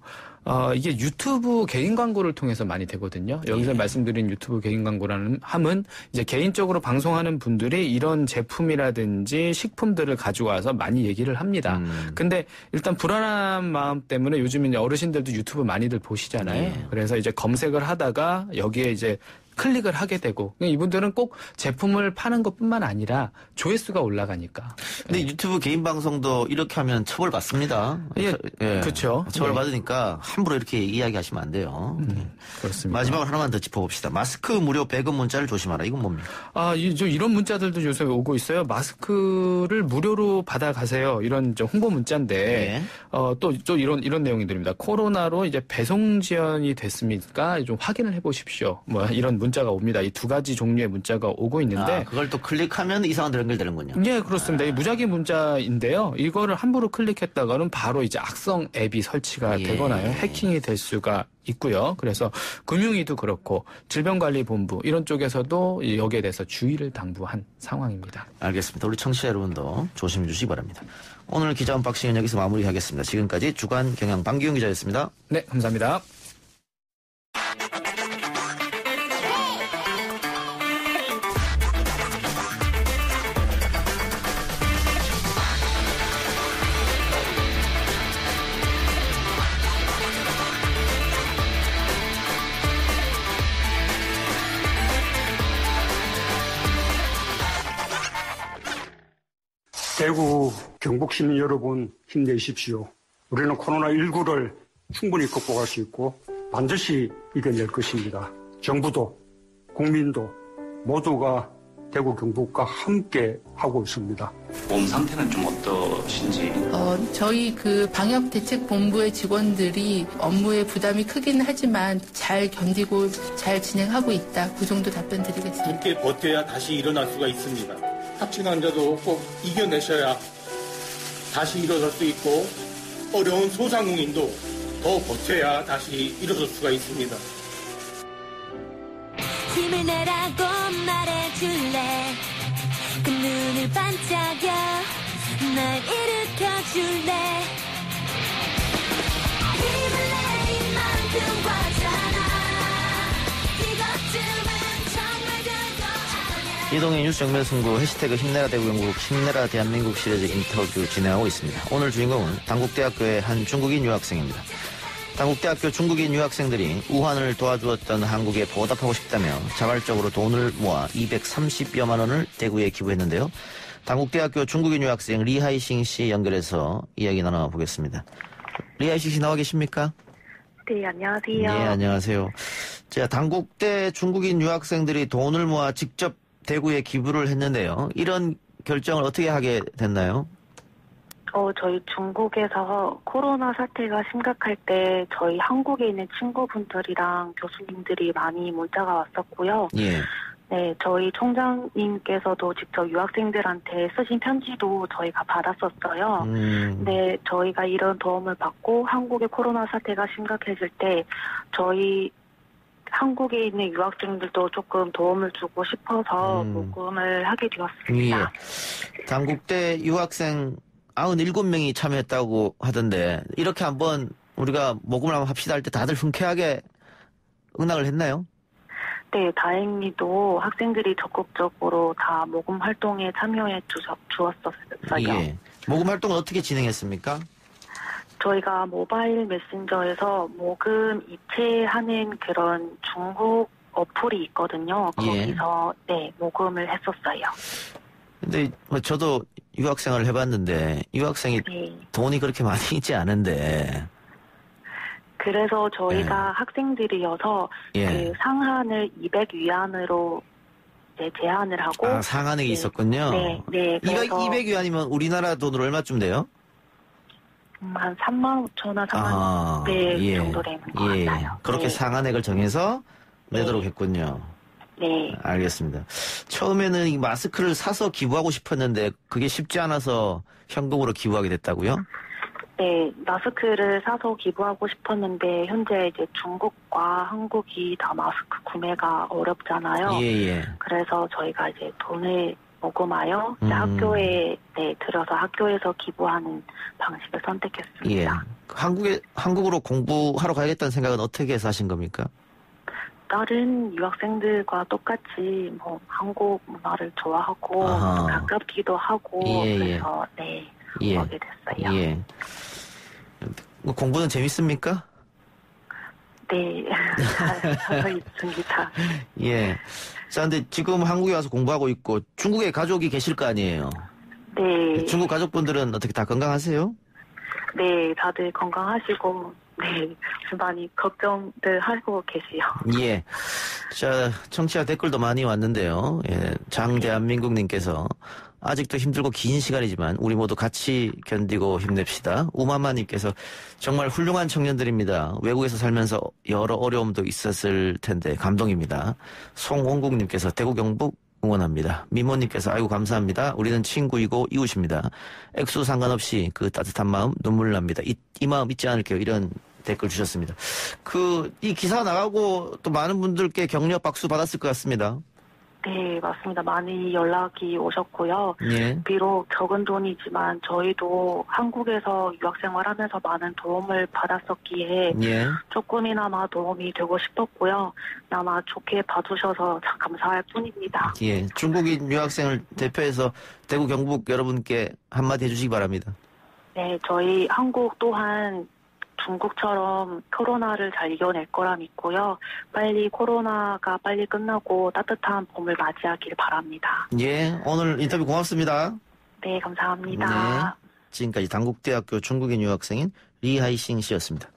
이게 유튜브 개인 광고를 통해서 많이 되거든요. 여기서 말씀드린 유튜브 개인 광고라는 함은 이제 개인적으로 방송하는 분들이 이런 제품이라든지 식품들을 가지고 와서 많이 얘기를 합니다. 근데 일단 불안한 마음 때문에 요즘 이제 어르신들도 유튜브 많이들 보시잖아요. 그래서 이제 검색을 하다가 여기에 이제 클릭을 하게 되고 이분들은 꼭 제품을 파는 것뿐만 아니라 조회수가 올라가니까. 근데 유튜브 개인 방송도 이렇게 하면 처벌받습니다. 예, 그렇죠. 처벌받으니까 함부로 이렇게 이야기하시면 안 돼요. 그렇습니다. 마지막으로 하나만 더 짚어봅시다. 마스크 무료 배급 문자를 조심하라. 이건 뭡니까? 이런 문자들도 요새 오고 있어요. 마스크를 무료로 받아가세요. 이런 홍보 문자인데 또 이런 내용들입니다. 코로나로 이제 배송 지연이 됐습니까? 좀 확인을 해보십시오. 뭐 이런 문자가 옵니다. 이 두 가지 종류의 문자가 오고 있는데 그걸 또 클릭하면 이상한 데 연결되는군요. 네, 그렇습니다. 이 무작위 문자인데요. 이거를 함부로 클릭했다가는 바로 이제 악성 앱이 설치가 되거나요. 해킹이 될 수가 있고요. 그래서 금융위도 그렇고 질병관리본부 이런 쪽에서도 여기에 대해서 주의를 당부한 상황입니다. 알겠습니다. 우리 청취자 여러분도 조심해 주시기 바랍니다. 오늘 기자 언박싱은 여기서 마무리하겠습니다. 지금까지 주간 경향 방기훈 기자였습니다. 네, 감사합니다. 대구 경북 시민 여러분 힘내십시오. 우리는 코로나19를 충분히 극복할 수 있고 반드시 이겨낼 것입니다. 정부도 국민도 모두가 대구 경북과 함께 하고 있습니다. 몸 상태는 좀 어떠신지? 저희 방역대책본부의 직원들이 업무에 부담이 크긴 하지만 잘 견디고 잘 진행하고 있다. 그 정도 답변 드리겠습니다. 함께 버텨야 다시 일어날 수가 있습니다. 확진 환자도 꼭 이겨내셔야 다시 일어설 수 있고 어려운 소상공인도 더 버텨야 다시 일어설 수가 있습니다. 힘을 내라고 말해줄래. 그 눈을 반짝여 날 일으켜줄래. 힘을 내 이만큼 과잖아. 이것쯤은 정말 별거 아니야. 이동의 뉴스 정면 승부 해시태그 힘내라 대구 경북 힘내라 대한민국 시리즈 인터뷰 진행하고 있습니다. 오늘 주인공은 단국대학교의 한 중국인 유학생입니다. 단국대학교 중국인 유학생들이 우한을 도와주었던 한국에 보답하고 싶다며 자발적으로 돈을 모아 230여만 원을 대구에 기부했는데요. 단국대학교 중국인 유학생 리하이싱 씨 연결해서 이야기 나눠보겠습니다. 리하이싱 씨 나와 계십니까? 네, 안녕하세요. 네, 안녕하세요. 자, 단국대 중국인 유학생들이 돈을 모아 직접 대구에 기부를 했는데요. 이런 결정을 어떻게 하게 됐나요? 저희 중국에서 코로나 사태가 심각할 때 저희 한국에 있는 친구분들이랑 교수님들이 많이 문자가 왔었고요. 예. 네, 저희 총장님께서도 직접 유학생들한테 쓰신 편지도 저희가 받았었어요. 네, 저희가 이런 도움을 받고 한국의 코로나 사태가 심각해질 때 저희 한국에 있는 유학생들도 조금 도움을 주고 싶어서 모금을 하게 되었습니다. 예. 단국대 유학생 97명이 참여했다고 하던데 이렇게 한번 우리가 모금을 한번 합시다 할 때 다들 흔쾌하게 응낙을 했나요? 네, 다행히도 학생들이 적극적으로 다 모금 활동에 참여해 주었었어요. 예. 모금 활동은 어떻게 진행했습니까? 저희가 모바일 메신저에서 모금 이체하는 그런 중국 어플이 있거든요. 거기서 네, 모금을 했었어요. 근데 저도 유학생활을 해봤는데 유학생이 돈이 그렇게 많이 있지 않은데 그래서 저희가 학생들이어서 그 상한을 200위안으로 제한을 하고 상한액이 있었군요. 네. 200위안이면 우리나라 돈으로 얼마쯤 돼요? 한 35,000원, 3만 정도 되는 것 같아요. 그렇게 상한액을 정해서 내도록 했군요. 네. 알겠습니다. 처음에는 이 마스크를 사서 기부하고 싶었는데 그게 쉽지 않아서 현금으로 기부하게 됐다고요? 네, 마스크를 사서 기부하고 싶었는데 현재 이제 중국과 한국이 다 마스크 구매가 어렵잖아요. 예. 그래서 저희가 이제 돈을 모금하여 이제 학교에 들여서 학교에서 기부하는 방식을 선택했습니다. 예. 한국으로 공부하러 가야겠다는 생각은 어떻게 해서 하신 겁니까? 다른 유학생들과 똑같이 한국 문화를 좋아하고 가깝기도 하고 그래서 오게 됐어요. 공부는 재밌습니까? 네, 잘 있습니다. 예. 자, 근데 지금 한국에 와서 공부하고 있고 중국에 가족이 계실 거 아니에요? 네. 중국 가족분들은 어떻게 다 건강하세요? 네, 다들 건강하시고, 네, 많이 걱정들 하고 계세요. 예. 자, 청취자 댓글도 많이 왔는데요. 예, 장대한민국님께서 아직도 힘들고 긴 시간이지만 우리 모두 같이 견디고 힘냅시다. 우마마님께서 정말 훌륭한 청년들입니다. 외국에서 살면서 여러 어려움도 있었을 텐데 감동입니다. 송원국님께서 대구 경북 응원합니다. 미모님께서 아이고 감사합니다. 우리는 친구이고 이웃입니다. 액수 상관없이 그 따뜻한 마음 눈물 납니다. 이 마음 잊지 않을게요. 이런 댓글 주셨습니다. 이 기사 나가고 또 많은 분들께 격려 박수 받았을 것 같습니다. 네, 맞습니다. 많이 연락이 오셨고요. 예. 비록 적은 돈이지만 저희도 한국에서 유학생활하면서 많은 도움을 받았었기에 예. 조금이나마 도움이 되고 싶었고요. 아마 좋게 봐주셔서 참 감사할 뿐입니다. 예. 중국인 유학생을 대표해서 대구 경북 여러분께 한마디 해주시기 바랍니다. 네, 저희 한국 또한 중국처럼 코로나를 잘 이겨낼 거라 믿고요. 빨리 코로나가 빨리 끝나고 따뜻한 봄을 맞이하길 바랍니다. 예, 오늘 인터뷰 고맙습니다. 네, 감사합니다. 네, 지금까지 당국대학교 중국인 유학생인 리하이싱 씨였습니다.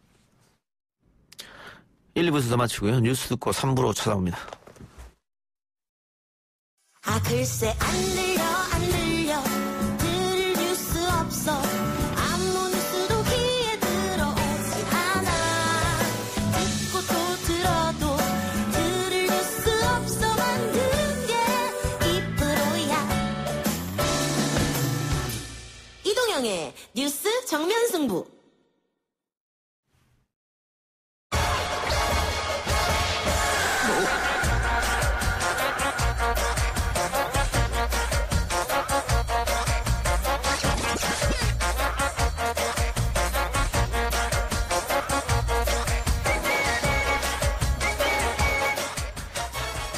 1, 2부 순서 마치고요. 뉴스 듣고 3부로 찾아옵니다. 아 글쎄 안 들려 들을 뉴스 없어 아무 뉴스도 귀에 들어오지 않아 듣고 또 들어도 들을 뉴스 없어 만드는 게 이프로야 이동영의 뉴스 정면 승부.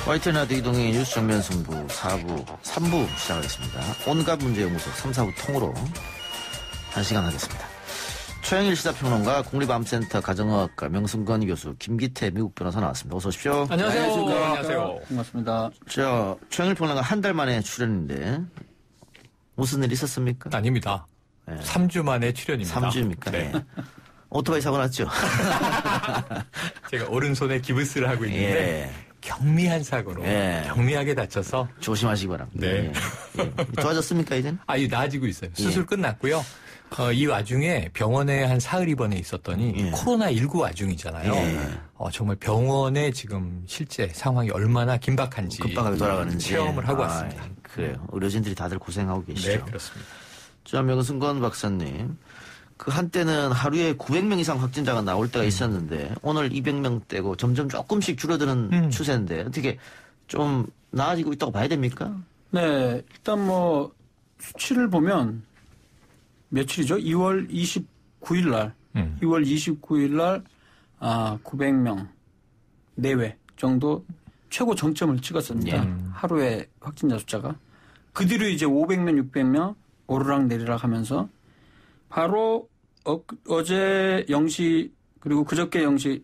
YTN 라디오 이동의 뉴스 정면 승부 4부, 3부 시작하겠습니다. 온갖 문제 연구소 3, 4부 통으로 1시간 하겠습니다. 최영일 시사평론가 국립암센터 가정의학과 명승건 교수 김기태 미국 변호사 나왔습니다. 어서 오십시오. 안녕하세요. 안녕하세요. 반갑습니다. 최영일 평론가 한 달 만에 출연인데 무슨 일 있었습니까? 아닙니다. 네. 3주 만에 출연입니다. 3주입니까? 네. 오토바이 사고 났죠? 제가 오른손에 기부스를 하고 있는데 예. 경미한 사고로 경미하게 다쳐서 조심하시기 바랍니다. 네. 좋아졌습니까 이제는? 나아지고 있어요. 수술 끝났고요. 이 와중에 병원에 한 사흘 입원해 있었더니 코로나19 와중이잖아요. 정말 병원에 지금 실제 상황이 얼마나 긴박한지 급박하게 돌아가는지 체험을 하고 왔습니다. 그래요. 의료진들이 다들 고생하고 계시죠. 네, 그렇습니다. 자, 명승건 박사님. 한때는 하루에 900명 이상 확진자가 나올 때가 있었는데 오늘 200명대고 점점 조금씩 줄어드는 추세인데 어떻게 좀 나아지고 있다고 봐야 됩니까? 네, 일단 수치를 보면 며칠이죠? 2월 29일 날 2월 29일 날 900명 내외 정도 최고 정점을 찍었습니다. 하루에 확진자 숫자가. 그 뒤로 이제 500명, 600명 오르락 내리락 하면서 바로 어제 0시 그리고 그저께 0시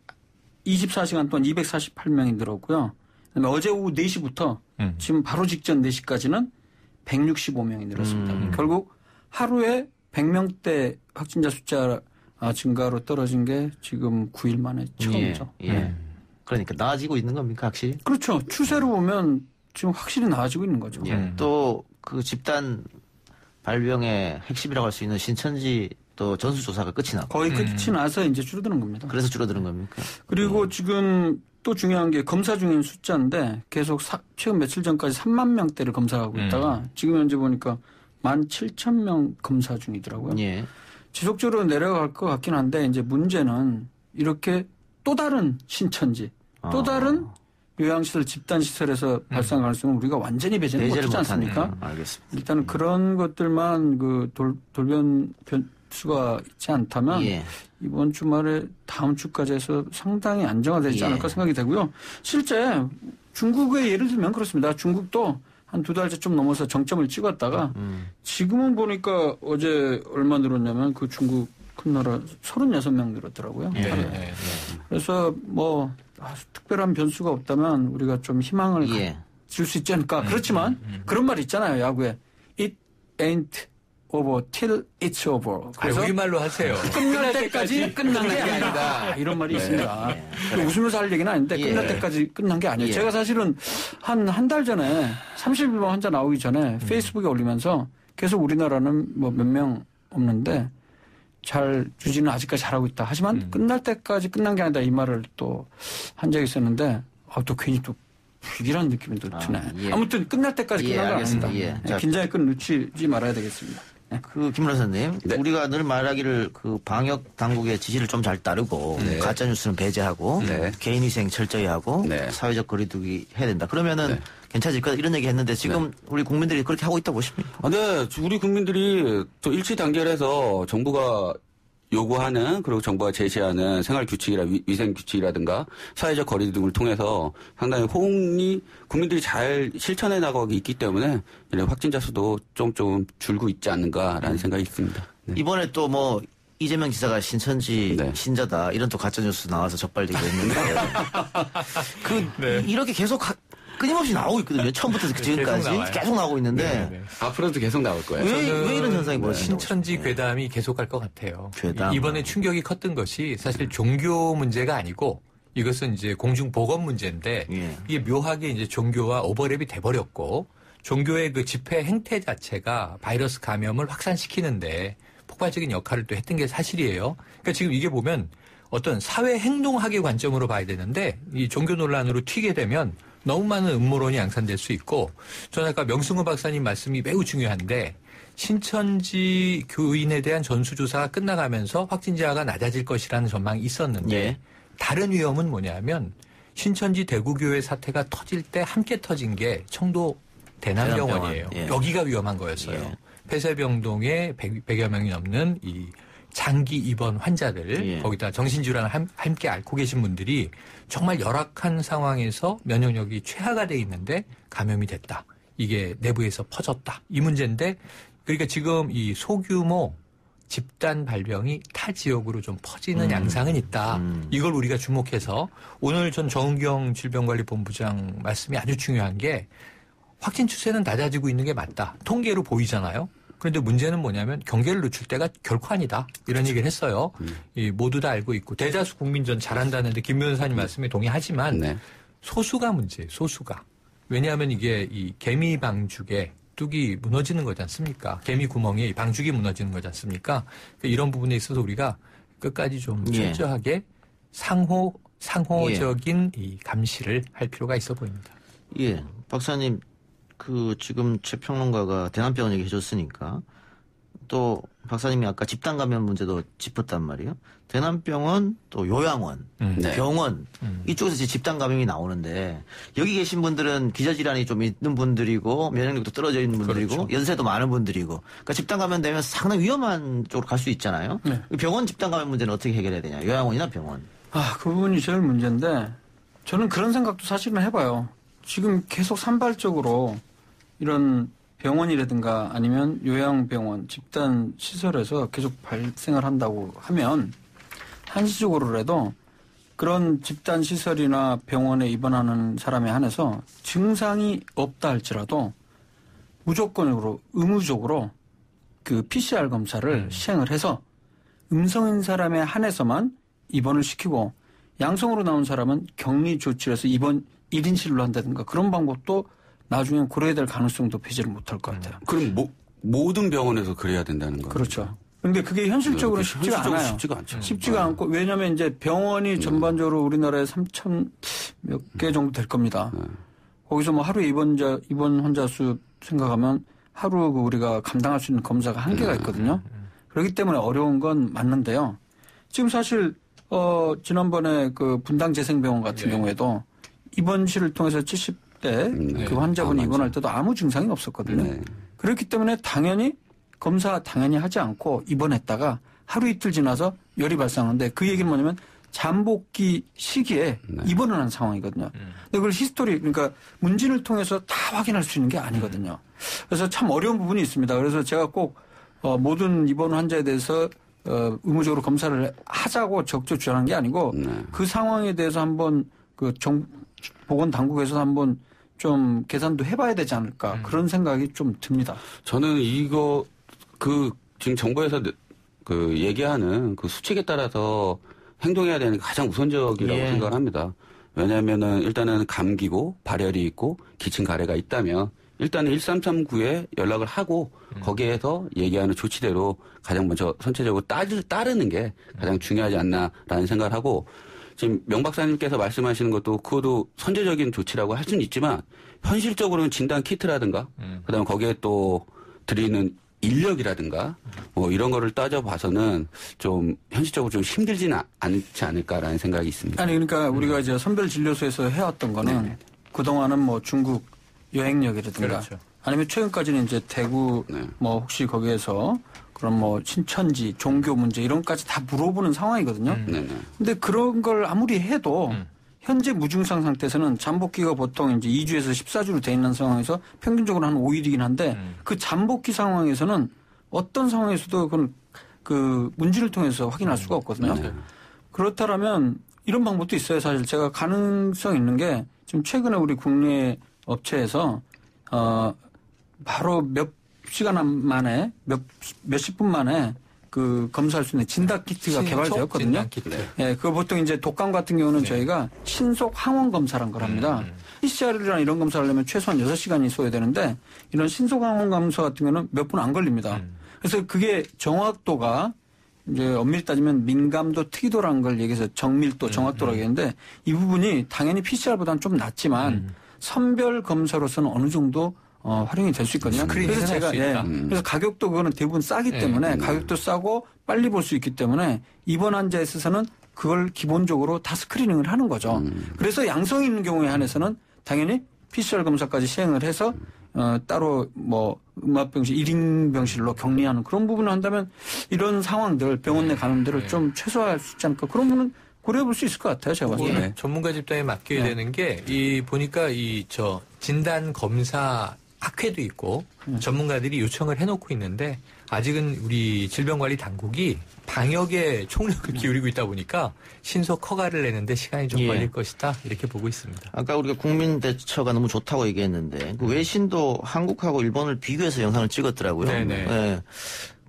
24시간 동안 248명이 늘었고요. 그다음에 어제 오후 4시부터 지금 바로 직전 4시까지는 165명이 늘었습니다. 결국 하루에 100명대 확진자 숫자 증가로 떨어진 게 지금 9일 만에 처음이죠. 예. 그러니까 나아지고 있는 겁니까 확실히? 그렇죠. 추세로 보면 지금 확실히 나아지고 있는 거죠. 또 그 집단 발병의 핵심이라고 할 수 있는 신천지 또 전수조사가 끝이 나고 거의 끝이 나서 이제 줄어드는 겁니다. 그래서 줄어드는 겁니까? 그리고 지금 또 중요한 게 검사 중인 숫자인데 계속 최근 며칠 전까지 3만 명대를 검사하고 있다가 지금 현재 보니까 17,000명 검사 중이더라고요. 예. 지속적으로 내려갈 것 같긴 한데 이제 문제는 이렇게 또 다른 신천지, 또 다른 요양시설, 집단시설에서 발생할 가능성은 우리가 완전히 배제를 못하지 않습니까? 알겠습니다. 일단은 그런 것들만 돌변 변수가 있지 않다면 이번 주말에 다음 주까지 해서 상당히 안정화되지 않을까 생각이 되고요. 실제 중국의 예를 들면 그렇습니다. 중국도 한 2달째 좀 넘어서 정점을 찍었다가 지금은 보니까 어제 얼마 늘었냐면 그 중국 큰 나라 36명 늘었더라고요. 그래서 뭐 특별한 변수가 없다면 우리가 좀 희망을 줄 수 있지 않을까. 그렇지만 그런 말 있잖아요. 야구에. It ain't over till it's over. 그래서 우리말로 하세요. 끝날 때까지 끝난 게 아니다. 이런 말이 있습니다. 웃으면서 할 얘기는 아닌데 끝날 때까지 끝난 게 아니에요. 제가 사실은 한 달 전에 30일만 환자 나오기 전에 페이스북에 올리면서 계속 우리나라는 뭐 몇 명 없는데 잘 유지는 아직까지 잘하고 있다. 하지만 끝날 때까지 끝난 게 아니다. 이 말을 또 한 적이 있었는데 또 괜히 또 불길한 느낌이 또 드네. 아무튼 끝날 때까지 끝난 거 아닙니다. 긴장의 끈 놓치지 말아야 되겠습니다. 김 변호사님, 우리가 늘 말하기를 그 방역 당국의 지시를 좀 잘 따르고 가짜 뉴스는 배제하고 개인위생 철저히 하고 사회적 거리두기 해야 된다. 그러면은 괜찮을 거다 이런 얘기 했는데 지금 우리 국민들이 그렇게 하고 있다 보십니까? 네, 우리 국민들이 또 일치 단결해서 정부가 요구하는 그리고 정부가 제시하는 생활 규칙이라 위생 규칙이라든가 사회적 거리 등을 통해서 상당히 호응이 국민들이 잘 실천해 나가고 있기 때문에 이런 확진자 수도 좀 줄고 있지 않는가라는 생각이 있습니다. 이번에 또 뭐 이재명 지사가 신천지 신자다 이런 또 가짜 뉴스 나와서 적발되기도 했는데 이렇게 계속 끊임없이 나오고 있거든요. 처음부터 지금까지 계속 나오고 있는데 앞으로도 계속 나올 거예요. 왜 이런 현상이 벌어지는 신천지 괴담이 계속할 것 같아요. 이번에 충격이 컸던 것이 사실 종교 문제가 아니고 이것은 이제 공중보건 문제인데 이게 묘하게 이제 종교와 오버랩이 돼버렸고 종교의 그 집회 행태 자체가 바이러스 감염을 확산시키는데 폭발적인 역할을 또 했던 게 사실이에요. 그러니까 지금 이게 보면 어떤 사회 행동학의 관점으로 봐야 되는데 이 종교 논란으로 튀게 되면 너무 많은 음모론이 양산될 수 있고 저는 아까 명승호 박사님 말씀이 매우 중요한데 신천지 교인에 대한 전수조사가 끝나가면서 확진자가 낮아질 것이라는 전망이 있었는데 다른 위험은 뭐냐면 신천지 대구교회 사태가 터질 때 함께 터진 게 청도 대남병원이에요. 여기가 위험한 거였어요. 폐쇄병동에 100여 명이 넘는 이 장기 입원 환자들 거기다 정신질환을 함께 앓고 계신 분들이 정말 열악한 상황에서 면역력이 최하가 돼 있는데 감염이 됐다. 이게 내부에서 퍼졌다. 이 문제인데 그러니까 지금 이 소규모 집단 발병이 타 지역으로 좀 퍼지는 양상은 있다. 이걸 우리가 주목해서 오늘 전 정은경 질병관리본부장 말씀이 아주 중요한 게 확진 추세는 낮아지고 있는 게 맞다. 통계로 보이잖아요. 그런데 문제는 뭐냐면 경계를 늦출 때가 결코 아니다. 이런 얘기를 했어요. 모두 다 알고 있고 대다수 국민전 잘한다는데 김 변호사님 말씀에 동의하지만 소수가 문제예요. 소수가. 왜냐하면 이게 이 개미 방죽에 뚝이 무너지는 거지 않습니까? 개미 구멍에 이 방죽이 무너지는 거지 않습니까? 그러니까 이런 부분에 있어서 우리가 끝까지 좀 철저하게 상호적인 이 감시를 할 필요가 있어 보입니다. 예, 박사님. 지금 최 평론가가 대남병원 얘기 해줬으니까 또 박사님이 아까 집단 감염 문제도 짚었단 말이에요. 대남병원 또 요양원, 병원 이쪽에서 집단 감염이 나오는데 여기 계신 분들은 기저질환이 좀 있는 분들이고 면역력도 떨어져 있는 분들이고 연세도 많은 분들이고 그러니까 집단 감염되면 상당히 위험한 쪽으로 갈 수 있잖아요. 병원 집단 감염 문제는 어떻게 해결해야 되냐? 요양원이나 병원. 그 부분이 제일 문제인데 저는 그런 생각도 사실은 해봐요. 지금 계속 산발적으로 이런 병원이라든가 아니면 요양병원, 집단 시설에서 계속 발생을 한다고 하면 한시적으로라도 그런 집단 시설이나 병원에 입원하는 사람에 한해서 증상이 없다 할지라도 무조건으로 의무적으로 그 PCR 검사를 시행을 해서 음성인 사람에 한해서만 입원을 시키고 양성으로 나온 사람은 격리 조치를 해서 입원 1인실로 한다든가 그런 방법도 나중에 고려해야 될 가능성도 배제를 못할 것 같아요. 그럼 모든 병원에서 그래야 된다는 거예요? 그렇죠. 그런데 그게 현실적으로 쉽지가 않아요. 쉽지가 않죠. 쉽지가 않고 왜냐하면 이제 병원이 전반적으로 우리나라에 3,000 몇 개 정도 될 겁니다. 거기서 뭐 하루에 입원 환자 수 생각하면 하루 우리가 감당할 수 있는 검사가 한계가 있거든요. 그렇기 때문에 어려운 건 맞는데요. 지금 사실 지난번에 그 분당재생병원 같은 경우에도 입원실을 통해서 70대 그 환자분이 입원할 때도 아무 증상이 없었거든요. 그렇기 때문에 당연히 검사 당연히 하지 않고 입원했다가 하루 이틀 지나서 열이 발생하는데 그 얘기는 뭐냐면 잠복기 시기에 입원을 한 상황이거든요. 근데 그걸 그러니까 문진을 통해서 다 확인할 수 있는 게 아니거든요. 그래서 참 어려운 부분이 있습니다. 그래서 제가 꼭 모든 입원 환자에 대해서 의무적으로 검사를 하자고 적극 주장한 게 아니고 그 상황에 대해서 한번 그 보건당국에서 한번 좀 계산도 해봐야 되지 않을까 그런 생각이 좀 듭니다. 저는 이거 지금 정부에서 그 얘기하는 그 수칙에 따라서 행동해야 되는 게 가장 우선적이라고 생각을 합니다. 왜냐하면은 일단은 감기고 발열이 있고 기침 가래가 있다면 일단은 1339에 연락을 하고 거기에서 얘기하는 조치대로 가장 먼저 선체적으로 따르는 게 가장 중요하지 않나라는 생각을 하고 지금 명 박사님께서 말씀하시는 것도 그것도 선제적인 조치라고 할 수는 있지만 현실적으로는 진단 키트라든가 그다음에 거기에 또 드리는 인력이라든가 뭐 이런 거를 따져봐서는 좀 현실적으로 좀 힘들지는 않지 않을까라는 생각이 있습니다. 아니 그러니까 우리가 이제 선별 진료소에서 해왔던 거는 그동안은 뭐 중국 여행력이라든가 그렇죠. 아니면 최근까지는 이제 대구 뭐 혹시 거기에서 그런 뭐 신천지 종교 문제 이런 것까지 다 물어보는 상황이거든요. 근데 그런 걸 아무리 해도 현재 무증상 상태에서는 잠복기가 보통 이제 2주에서 14주로 돼 있는 상황에서 평균적으로 한 5일이긴 한데 그 잠복기 상황에서는 어떤 상황에서도 그건 그 문진을 통해서 확인할 수가 없거든요. 그렇다면 이런 방법도 있어요. 사실 제가 가능성 있는 게 지금 최근에 우리 국내 업체에서 바로 몇 시간 만에 몇십 분 만에 그 검사할 수 있는 진단 키트가 개발되었거든요. 예, 그 보통 이제 독감 같은 경우는 저희가 신속 항원 검사란 걸 합니다. PCR이랑 이런 검사를 하려면 최소한 6시간이 소요되는데 이런 신속 항원 검사 같은 경우는 몇 분 안 걸립니다. 그래서 그게 정확도가 이제 엄밀히 따지면 민감도, 특이도라는 걸 얘기해서 정밀도, 정확도라고 하는데 이 부분이 당연히 PCR보다는 좀 낮지만 선별 검사로서는 어느 정도 활용이 될 수 있거든요. 그래서 제가 그래서 가격도 그거는 대부분 싸기 때문에 가격도 싸고 빨리 볼 수 있기 때문에 입원 환자에 있어서는 그걸 기본적으로 다 스크리닝을 하는 거죠. 그래서 양성이 있는 경우에 한해서는 당연히 PCR 검사까지 시행을 해서 따로 뭐 음압병실 1인 병실로 격리하는 그런 부분을 한다면 이런 상황들 병원 내 감염들을 좀 최소화할 수 있지 않을까. 그런 부분은 고려해 볼 수 있을 것 같아요. 제가 봤을 때. 전문가 집단에 맡겨야 되는 게 보니까 진단 검사 학회도 있고 전문가들이 요청을 해놓고 있는데 아직은 우리 질병관리당국이 방역에 총력을 기울이고 있다 보니까 신속 허가를 내는데 시간이 좀 걸릴 것이다 이렇게 보고 있습니다. 아까 우리가 국민 대처가 너무 좋다고 얘기했는데 그 외신도 한국하고 일본을 비교해서 영상을 찍었더라고요. 네.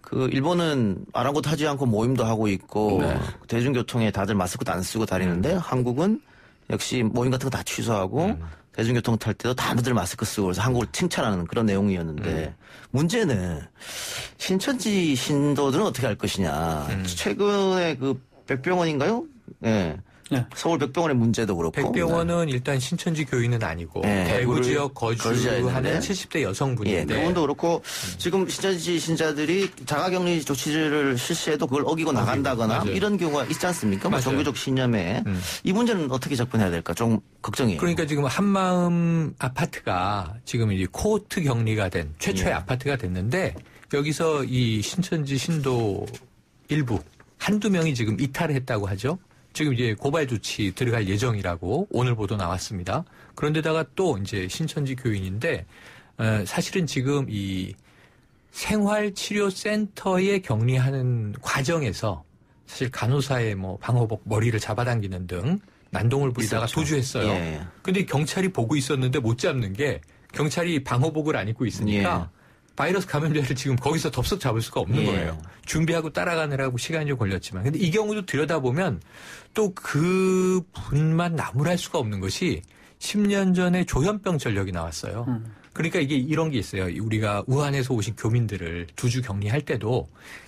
그 일본은 아랑곳하지 않고 모임도 하고 있고 대중교통에 다들 마스크도 안 쓰고 다니는데 한국은 역시 모임 같은 거 다 취소하고 대중교통 탈 때도 다들 마스크 쓰고 그래서 한국을 칭찬하는 그런 내용이었는데 문제는 신천지 신도들은 어떻게 할 것이냐. 최근에 그 백병원인가요? 네. 서울 백병원의 문제도 그렇고. 백병원은 일단 신천지 교인은 아니고 대구 지역 거주하는 70대 여성분인데. 그분도 그렇고 지금 신천지 신자들이 자가격리 조치를 실시해도 그걸 어기고 나간다거나 이런 경우가 있지 않습니까? 뭐 종교적 신념에. 이 문제는 어떻게 접근해야 될까 좀 걱정이에요. 그러니까 지금 한마음 아파트가 지금 이제 코호트 격리가 된 최초의 아파트가 됐는데 여기서 이 신천지 신도 일부 한두 명이 지금 이탈을 했다고 하죠. 지금 이제 고발 조치 들어갈 예정이라고 오늘 보도 나왔습니다. 그런데다가 또 이제 신천지 교인인데 사실은 지금 이 생활치료센터에 격리하는 과정에서 사실 간호사의 뭐 방호복 머리를 잡아당기는 등 난동을 부리다가 도주했어요. 근데 경찰이 보고 있었는데 못 잡는 게 경찰이 방호복을 안 입고 있으니까 바이러스 감염자를 지금 거기서 덥석 잡을 수가 없는 거예요. 준비하고 따라가느라고 시간이 좀 걸렸지만. 근데 이 경우도 들여다보면 또 그 분만 나무랄 수가 없는 것이 10년 전에 조현병 전력이 나왔어요. 그러니까 이게 이런 게 있어요. 우리가 우한에서 오신 교민들을 2주 격리할 때도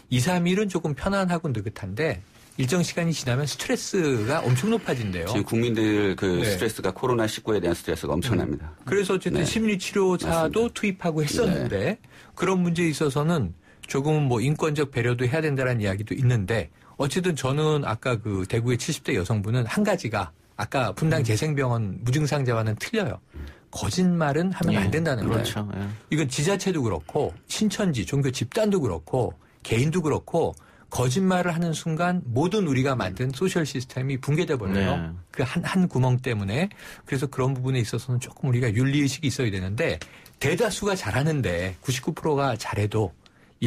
2, 3일은 조금 편안하고 느긋한데 일정 시간이 지나면 스트레스가 엄청 높아진대요. 지금 국민들 스트레스가 코로나19에 대한 스트레스가 엄청납니다. 그래서 어쨌든 심리치료사도 투입하고 했었는데 그런 문제에 있어서는 조금은 뭐 인권적 배려도 해야 된다는 이야기도 있는데 어쨌든 저는 아까 그 대구의 70대 여성분은 한 가지가 아까 분당 재생병원 무증상자와는 틀려요. 거짓말은 하면 안 된다는 거예요. 이건 지자체도 그렇고 신천지 종교 집단도 그렇고 개인도 그렇고 거짓말을 하는 순간 모든 우리가 만든 소셜 시스템이 붕괴돼 버려요. 그 한 구멍 때문에. 그래서 그런 부분에 있어서는 조금 우리가 윤리의식이 있어야 되는데 대다수가 잘하는데 99%가 잘해도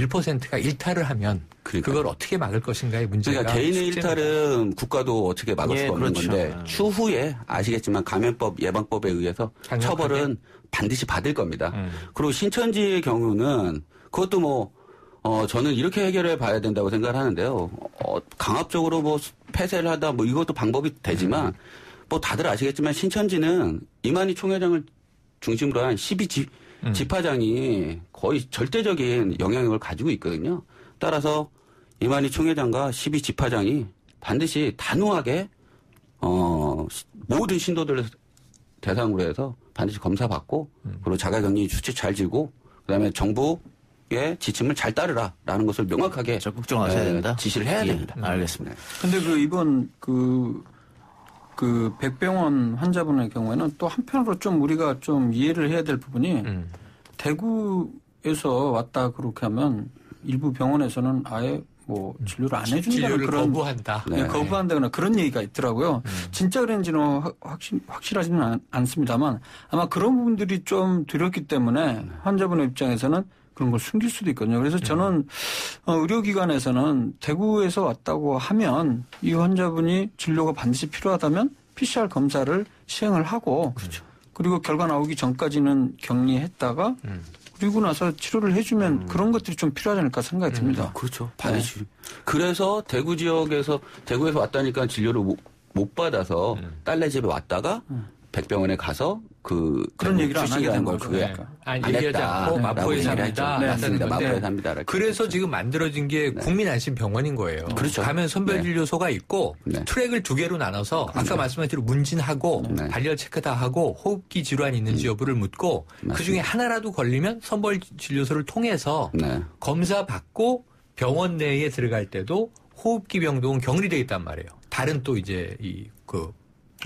1%가 일탈을 하면 그걸 어떻게 막을 것인가의 문제가 그러니까 개인의 숙제입니다. 일탈은 국가도 어떻게 막을 수가 없는 그렇죠. 건데 추후에 아시겠지만 감염법 예방법에 의해서 강력하게? 처벌은 반드시 받을 겁니다. 그리고 신천지의 경우는 그것도 뭐 저는 이렇게 해결해 봐야 된다고 생각을 하는데요. 강압적으로 뭐 폐쇄를 하다 뭐 이것도 방법이 되지만 뭐 다들 아시겠지만 신천지는 이만희 총회장을 중심으로 한 12지파장이 거의 절대적인 영향력을 가지고 있거든요. 따라서 이만희 총회장과 12지파장이 반드시 단호하게 모든 신도들을 대상으로 해서 반드시 검사받고 그리고 자가격리 수칙 잘 지고 그다음에 정부의 지침을 잘 따르라라는 것을 명확하게 적극적으로 하셔야 된다. 지시를 해야 됩니다. 알겠습니다. 근데 이번 백병원 환자분의 경우에는 또 한편으로 좀 우리가 좀 이해를 해야 될 부분이 대구에서 왔다 그렇게 하면 일부 병원에서는 아예 뭐 진료를 안 해준다는 진료를 그런 거부한다. 네, 거부한다거나 그런 얘기가 있더라고요. 진짜 그런지는 확실하지는 않습니다만 아마 그런 부분들이 좀 두렵기 때문에 환자분의 입장에서는 그런 걸 숨길 수도 있거든요. 그래서 저는 의료기관에서는 대구에서 왔다고 하면 이 환자분이 진료가 반드시 필요하다면 PCR 검사를 시행을 하고 그리고 결과 나오기 전까지는 격리했다가 그리고 나서 치료를 해주면 그런 것들이 좀 필요하지 않을까 생각이 듭니다. 그렇죠. 반드시. 그래서 대구 지역에서 대구에서 왔다니까 진료를 못 받아서 딸네 집에 왔다가 백병원에 가서 그런 얘기를 안 하게 된 걸 거예요. 얘기하지 않고 마포에 삽니다. 맞습니다. 마포에 삽니다. 그래서 지금 만들어진 게 국민안심병원인 거예요. 그렇죠. 가면 선별진료소가 있고 트랙을 2개로 나눠서 아까 말씀하신 대로 문진하고 발열 체크 다 하고 호흡기 질환이 있는지 여부를 묻고 그중에 하나라도 걸리면 선별진료소를 통해서 검사 받고 병원 내에 들어갈 때도 호흡기 병동은 격리되어 있단 말이에요. 다른 또 이제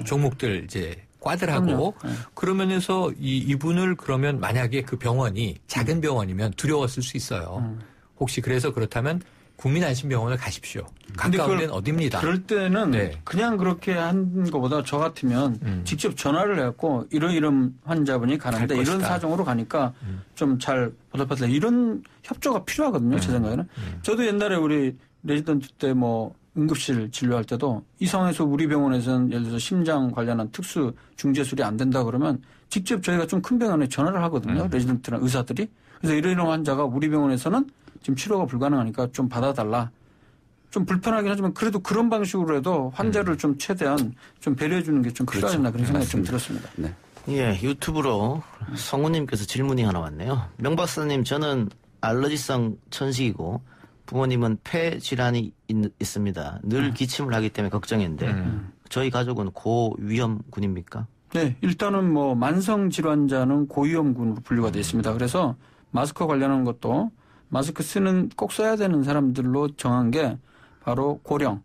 종목들 이제 과들하고 그러면서 이분을 그러면 만약에 그 병원이 작은 병원이면 두려웠을 수 있어요. 혹시 그래서 그렇다면 국민안심병원을 가십시오. 가까운 데는 어디입니다. 그럴 때는 그냥 그렇게 한 것보다 저 같으면 직접 전화를 해갖고 이런 환자분이 가는데 이런 사정으로 가니까 좀 잘 보답받다 이런 협조가 필요하거든요. 제 생각에는. 저도 옛날에 우리 레지던트 때 뭐 응급실 진료할 때도 이 상황에서 우리 병원에서는 예를 들어서 심장 관련한 특수 중재술이 안 된다 그러면 직접 저희가 좀 큰 병원에 전화를 하거든요. 레지던트나 의사들이. 그래서 이런 환자가 우리 병원에서는 지금 치료가 불가능하니까 좀 받아달라. 좀 불편하긴 하지만 그래도 그런 방식으로 해도 환자를 좀 최대한 좀 배려해 주는 게 좀 필요하지 않나 그런 생각이 좀 들었습니다. 예, 유튜브로 성우님께서 질문이 하나 왔네요. 명 박사님, 저는 알러지성 천식이고 부모님은 폐 질환이 있습니다. 늘 기침을 하기 때문에 걱정인데 저희 가족은 고위험군입니까? 네, 일단은 뭐 만성 질환자는 고위험군으로 분류가 되어 있습니다. 그래서 마스크 관련한 것도 마스크 꼭 써야 되는 사람들로 정한 게 바로 고령,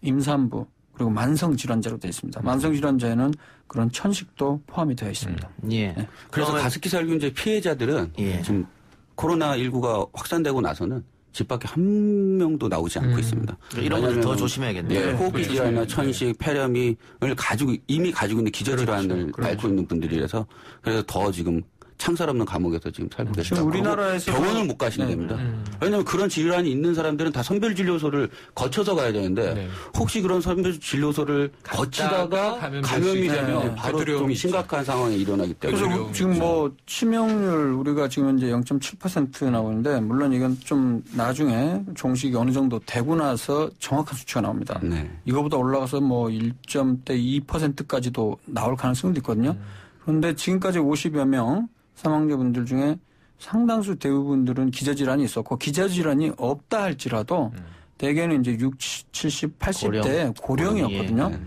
임산부 그리고 만성 질환자로 되어 있습니다. 만성 질환자에는 그런 천식도 포함이 되어 있습니다. 예. 네. 그래서 가습기 살균제 피해자들은 지금 코로나19가 확산되고 나서는 집 밖에 한 명도 나오지 않고 있습니다. 이런 걸 더 조심해야겠네요. 호흡기 질환이나 천식, 폐렴을 이미 가지고 있는 기저질환을 앓고 있는 분들이라서 그래서 더 지금 창살 없는 감옥에서 지금 살고 계십니다. 우리나라에서 병원을 못 가시면 됩니다. 왜냐하면 그런 질환이 있는 사람들은 다 선별진료소를 거쳐서 가야 되는데 혹시 그런 선별진료소를 거치다가 감염이 되면 바로 좀 심각한 상황이 일어나기 때문에. 그래서 지금 뭐 치명률 우리가 지금 이제 0.7% 나오는데 물론 이건 좀 나중에 종식이 어느 정도 되고 나서 정확한 수치가 나옵니다. 이거보다 올라가서 뭐 1.2%까지도 나올 가능성도 있거든요. 그런데 지금까지 50여 명 사망자분들 중에 상당수 대부분들은 기저질환이 있었고 기저질환이 없다 할지라도 대개는 이제 60, 70, 80대 고령이었거든요.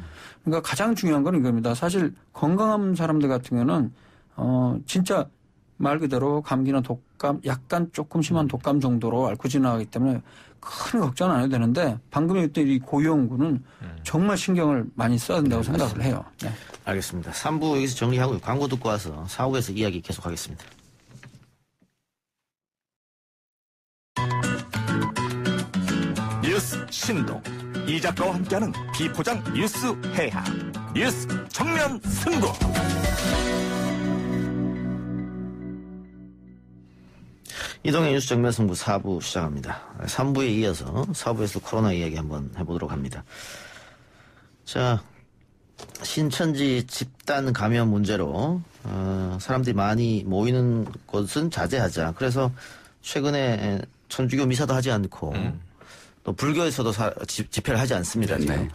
그러니까 가장 중요한 건 이겁니다. 사실 건강한 사람들 같은 경우는 진짜 말 그대로 감기나 독감, 약간 조금 심한 독감 정도로 앓고 지나가기 때문에 큰 걱정은 안 해도 되는데 방금 얘기했던 이 고위험군은 정말 신경을 많이 써야 된다고 생각을 해요. 네. 알겠습니다. 3부 여기서 정리하고 광고 듣고 와서 4부에서 이야기 계속하겠습니다. 뉴스 신동 이 작가와 함께하는 비포장 뉴스 해학 뉴스 정면 승부. 이동의 뉴스 정면 승부 4부 시작합니다. 3부에 이어서 4부에서 코로나 이야기 한번 해보도록 합니다. 자, 신천지 집단 감염 문제로 사람들이 많이 모이는 곳은 자제하자. 그래서 최근에 천주교 미사도 하지 않고 또 불교에서도 집회를 하지 않습니다. 지금.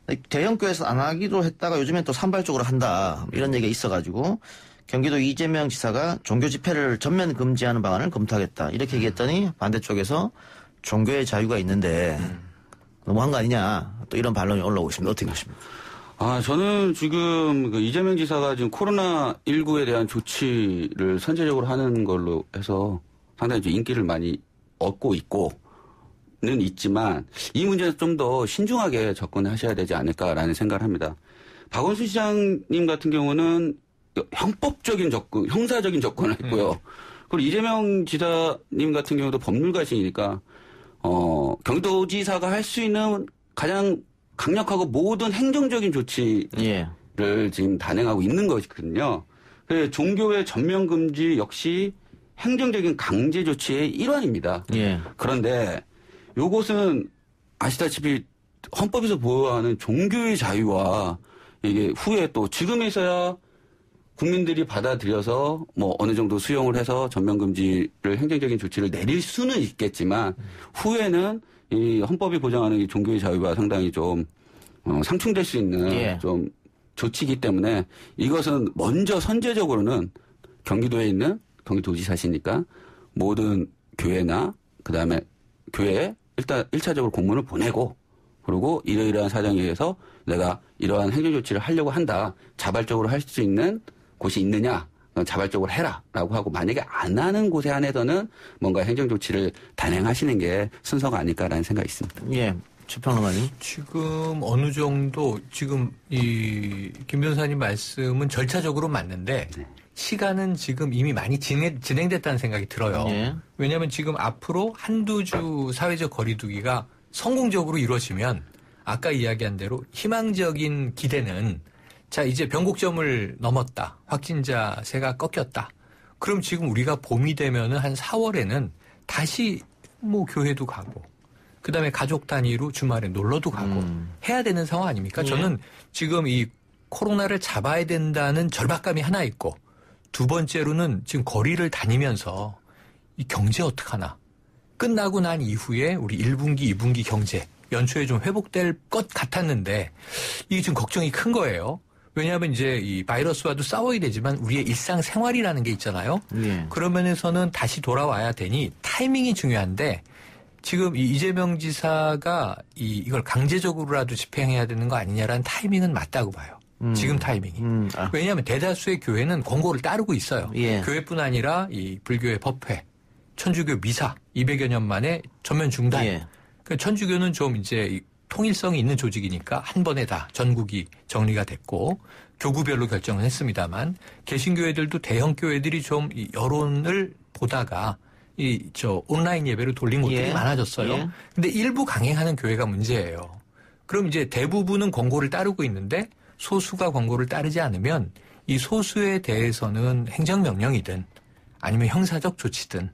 네. 대형 교회에서 안 하기로 했다가 요즘엔 또 산발적으로 한다. 이런 얘기가 있어가지고 경기도 이재명 지사가 종교 집회를 전면 금지하는 방안을 검토하겠다. 이렇게 얘기했더니 반대쪽에서 종교의 자유가 있는데 너무한 거 아니냐. 또 이런 반론이 올라오고 있습니다. 어떻게 보십니까? 저는 지금 이재명 지사가 지금 코로나19에 대한 조치를 선제적으로 하는 걸로 해서 상당히 좀 인기를 많이 얻고 있고는 있지만 이 문제는 좀 더 신중하게 접근하셔야 되지 않을까라는 생각을 합니다. 박원순 시장님 같은 경우는 형법적인 접근, 형사적인 접근을 했고요. 그리고 이재명 지사님 같은 경우도 법률가시니까 경기도지사가 할 수 있는 가장 강력하고 모든 행정적인 조치를 지금 단행하고 있는 것이거든요. 종교의 전면 금지 역시 행정적인 강제 조치의 일환입니다. 그런데 요것은 아시다시피 헌법에서 보호하는 종교의 자유와 이게 후에 또 지금에서야 국민들이 받아들여서 뭐 어느 정도 수용을 해서 전면금지를 행정적인 조치를 내릴 수는 있겠지만 후에는 이 헌법이 보장하는 이 종교의 자유와 상당히 좀 상충될 수 있는 좀 조치이기 때문에 이것은 먼저 선제적으로는 경기도에 있는 경기도지사시니까 모든 교회나 그다음에 교회에 일단 1차적으로 공문을 보내고 그리고 이러이러한 사정에 의해서 내가 이러한 행정조치를 하려고 한다. 자발적으로 할 수 있는 곳이 있느냐? 자발적으로 해라라고 하고 만약에 안 하는 곳에 한해서는 뭔가 행정조치를 단행하시는 게 순서가 아닐까라는 생각이 있습니다. 예, 최평론가님. 지금 어느 정도 지금 이 김 변호사님 말씀은 절차적으로 맞는데 시간은 지금 이미 많이 진행됐다는 생각이 들어요. 왜냐하면 지금 앞으로 한두 주 사회적 거리두기가 성공적으로 이루어지면 아까 이야기한 대로 희망적인 기대는 자 이제 변곡점을 넘었다. 확진자 세가 꺾였다. 그럼 지금 우리가 봄이 되면은 한 4월에는 다시 뭐 교회도 가고 그다음에 가족 단위로 주말에 놀러도 가고 해야 되는 상황 아닙니까? 저는 지금 이 코로나를 잡아야 된다는 절박감이 하나 있고 두 번째로는 지금 거리를 다니면서 이 경제 어떡하나. 끝나고 난 이후에 우리 1분기, 2분기 경제 연초에 좀 회복될 것 같았는데 이게 지금 걱정이 큰 거예요. 왜냐하면 이제 이 바이러스와도 싸워야 되지만 우리의 일상생활이라는 게 있잖아요. 그런 면에서는 다시 돌아와야 되니 타이밍이 중요한데 지금 이 이재명 지사가 이걸 강제적으로라도 집행해야 되는 거 아니냐라는 타이밍은 맞다고 봐요. 지금 타이밍이. 왜냐하면 대다수의 교회는 권고를 따르고 있어요. 교회뿐 아니라 이 불교의 법회, 천주교 미사 200여 년 만에 전면 중단. 그러니까 천주교는 좀 이제 통일성이 있는 조직이니까 한 번에 다 전국이 정리가 됐고 교구별로 결정을 했습니다만 개신교회들도 대형 교회들이 좀 여론을 보다가 온라인 예배로 돌린 곳들이 많아졌어요. 근데 일부 강행하는 교회가 문제예요. 그럼 이제 대부분은 권고를 따르고 있는데 소수가 권고를 따르지 않으면 이 소수에 대해서는 행정명령이든 아니면 형사적 조치든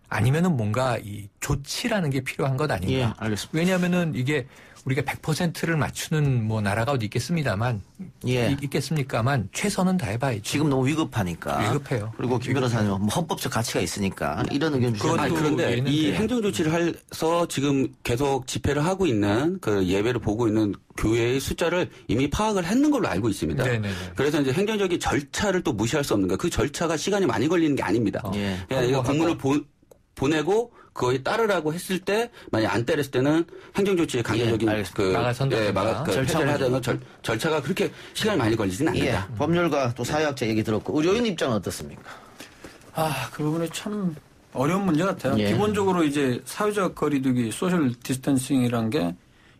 아니면은 뭔가 이 조치라는 게 필요한 것 아닌가. 알겠습니다. 왜냐하면은 이게 우리가 100%를 맞추는 뭐 나라가 어디 있겠습니다만, 있겠습니까만 최선은 다해봐야죠. 지금 너무 위급하니까. 위급해요. 그리고 김 변호사님 뭐 헌법적 가치가 있으니까 이런 의견 주셨는데. 그런데 이 행정조치를 해서 지금 계속 집회를 하고 있는 그 예배를 보고 있는 교회의 숫자를 이미 파악을 했는 걸로 알고 있습니다. 그래서 이제 행정적인 절차를 또 무시할 수 없는 거예요. 그 절차가 시간이 많이 걸리는 게 아닙니다. 그냥 공문을 보내고 그거에 따르라고 했을 때 만약 안 따랐을 때는 행정조치의 강제적인 절차를 하자면 절차가 그렇게 시간이 많이 걸리지는 않는다. 법률가 또 사회학자 얘기 들었고 의료인 입장은 어떻습니까? 그 부분이 참 어려운 문제 같아요. 기본적으로 이제 사회적 거리두기 소셜 디스턴싱이란 게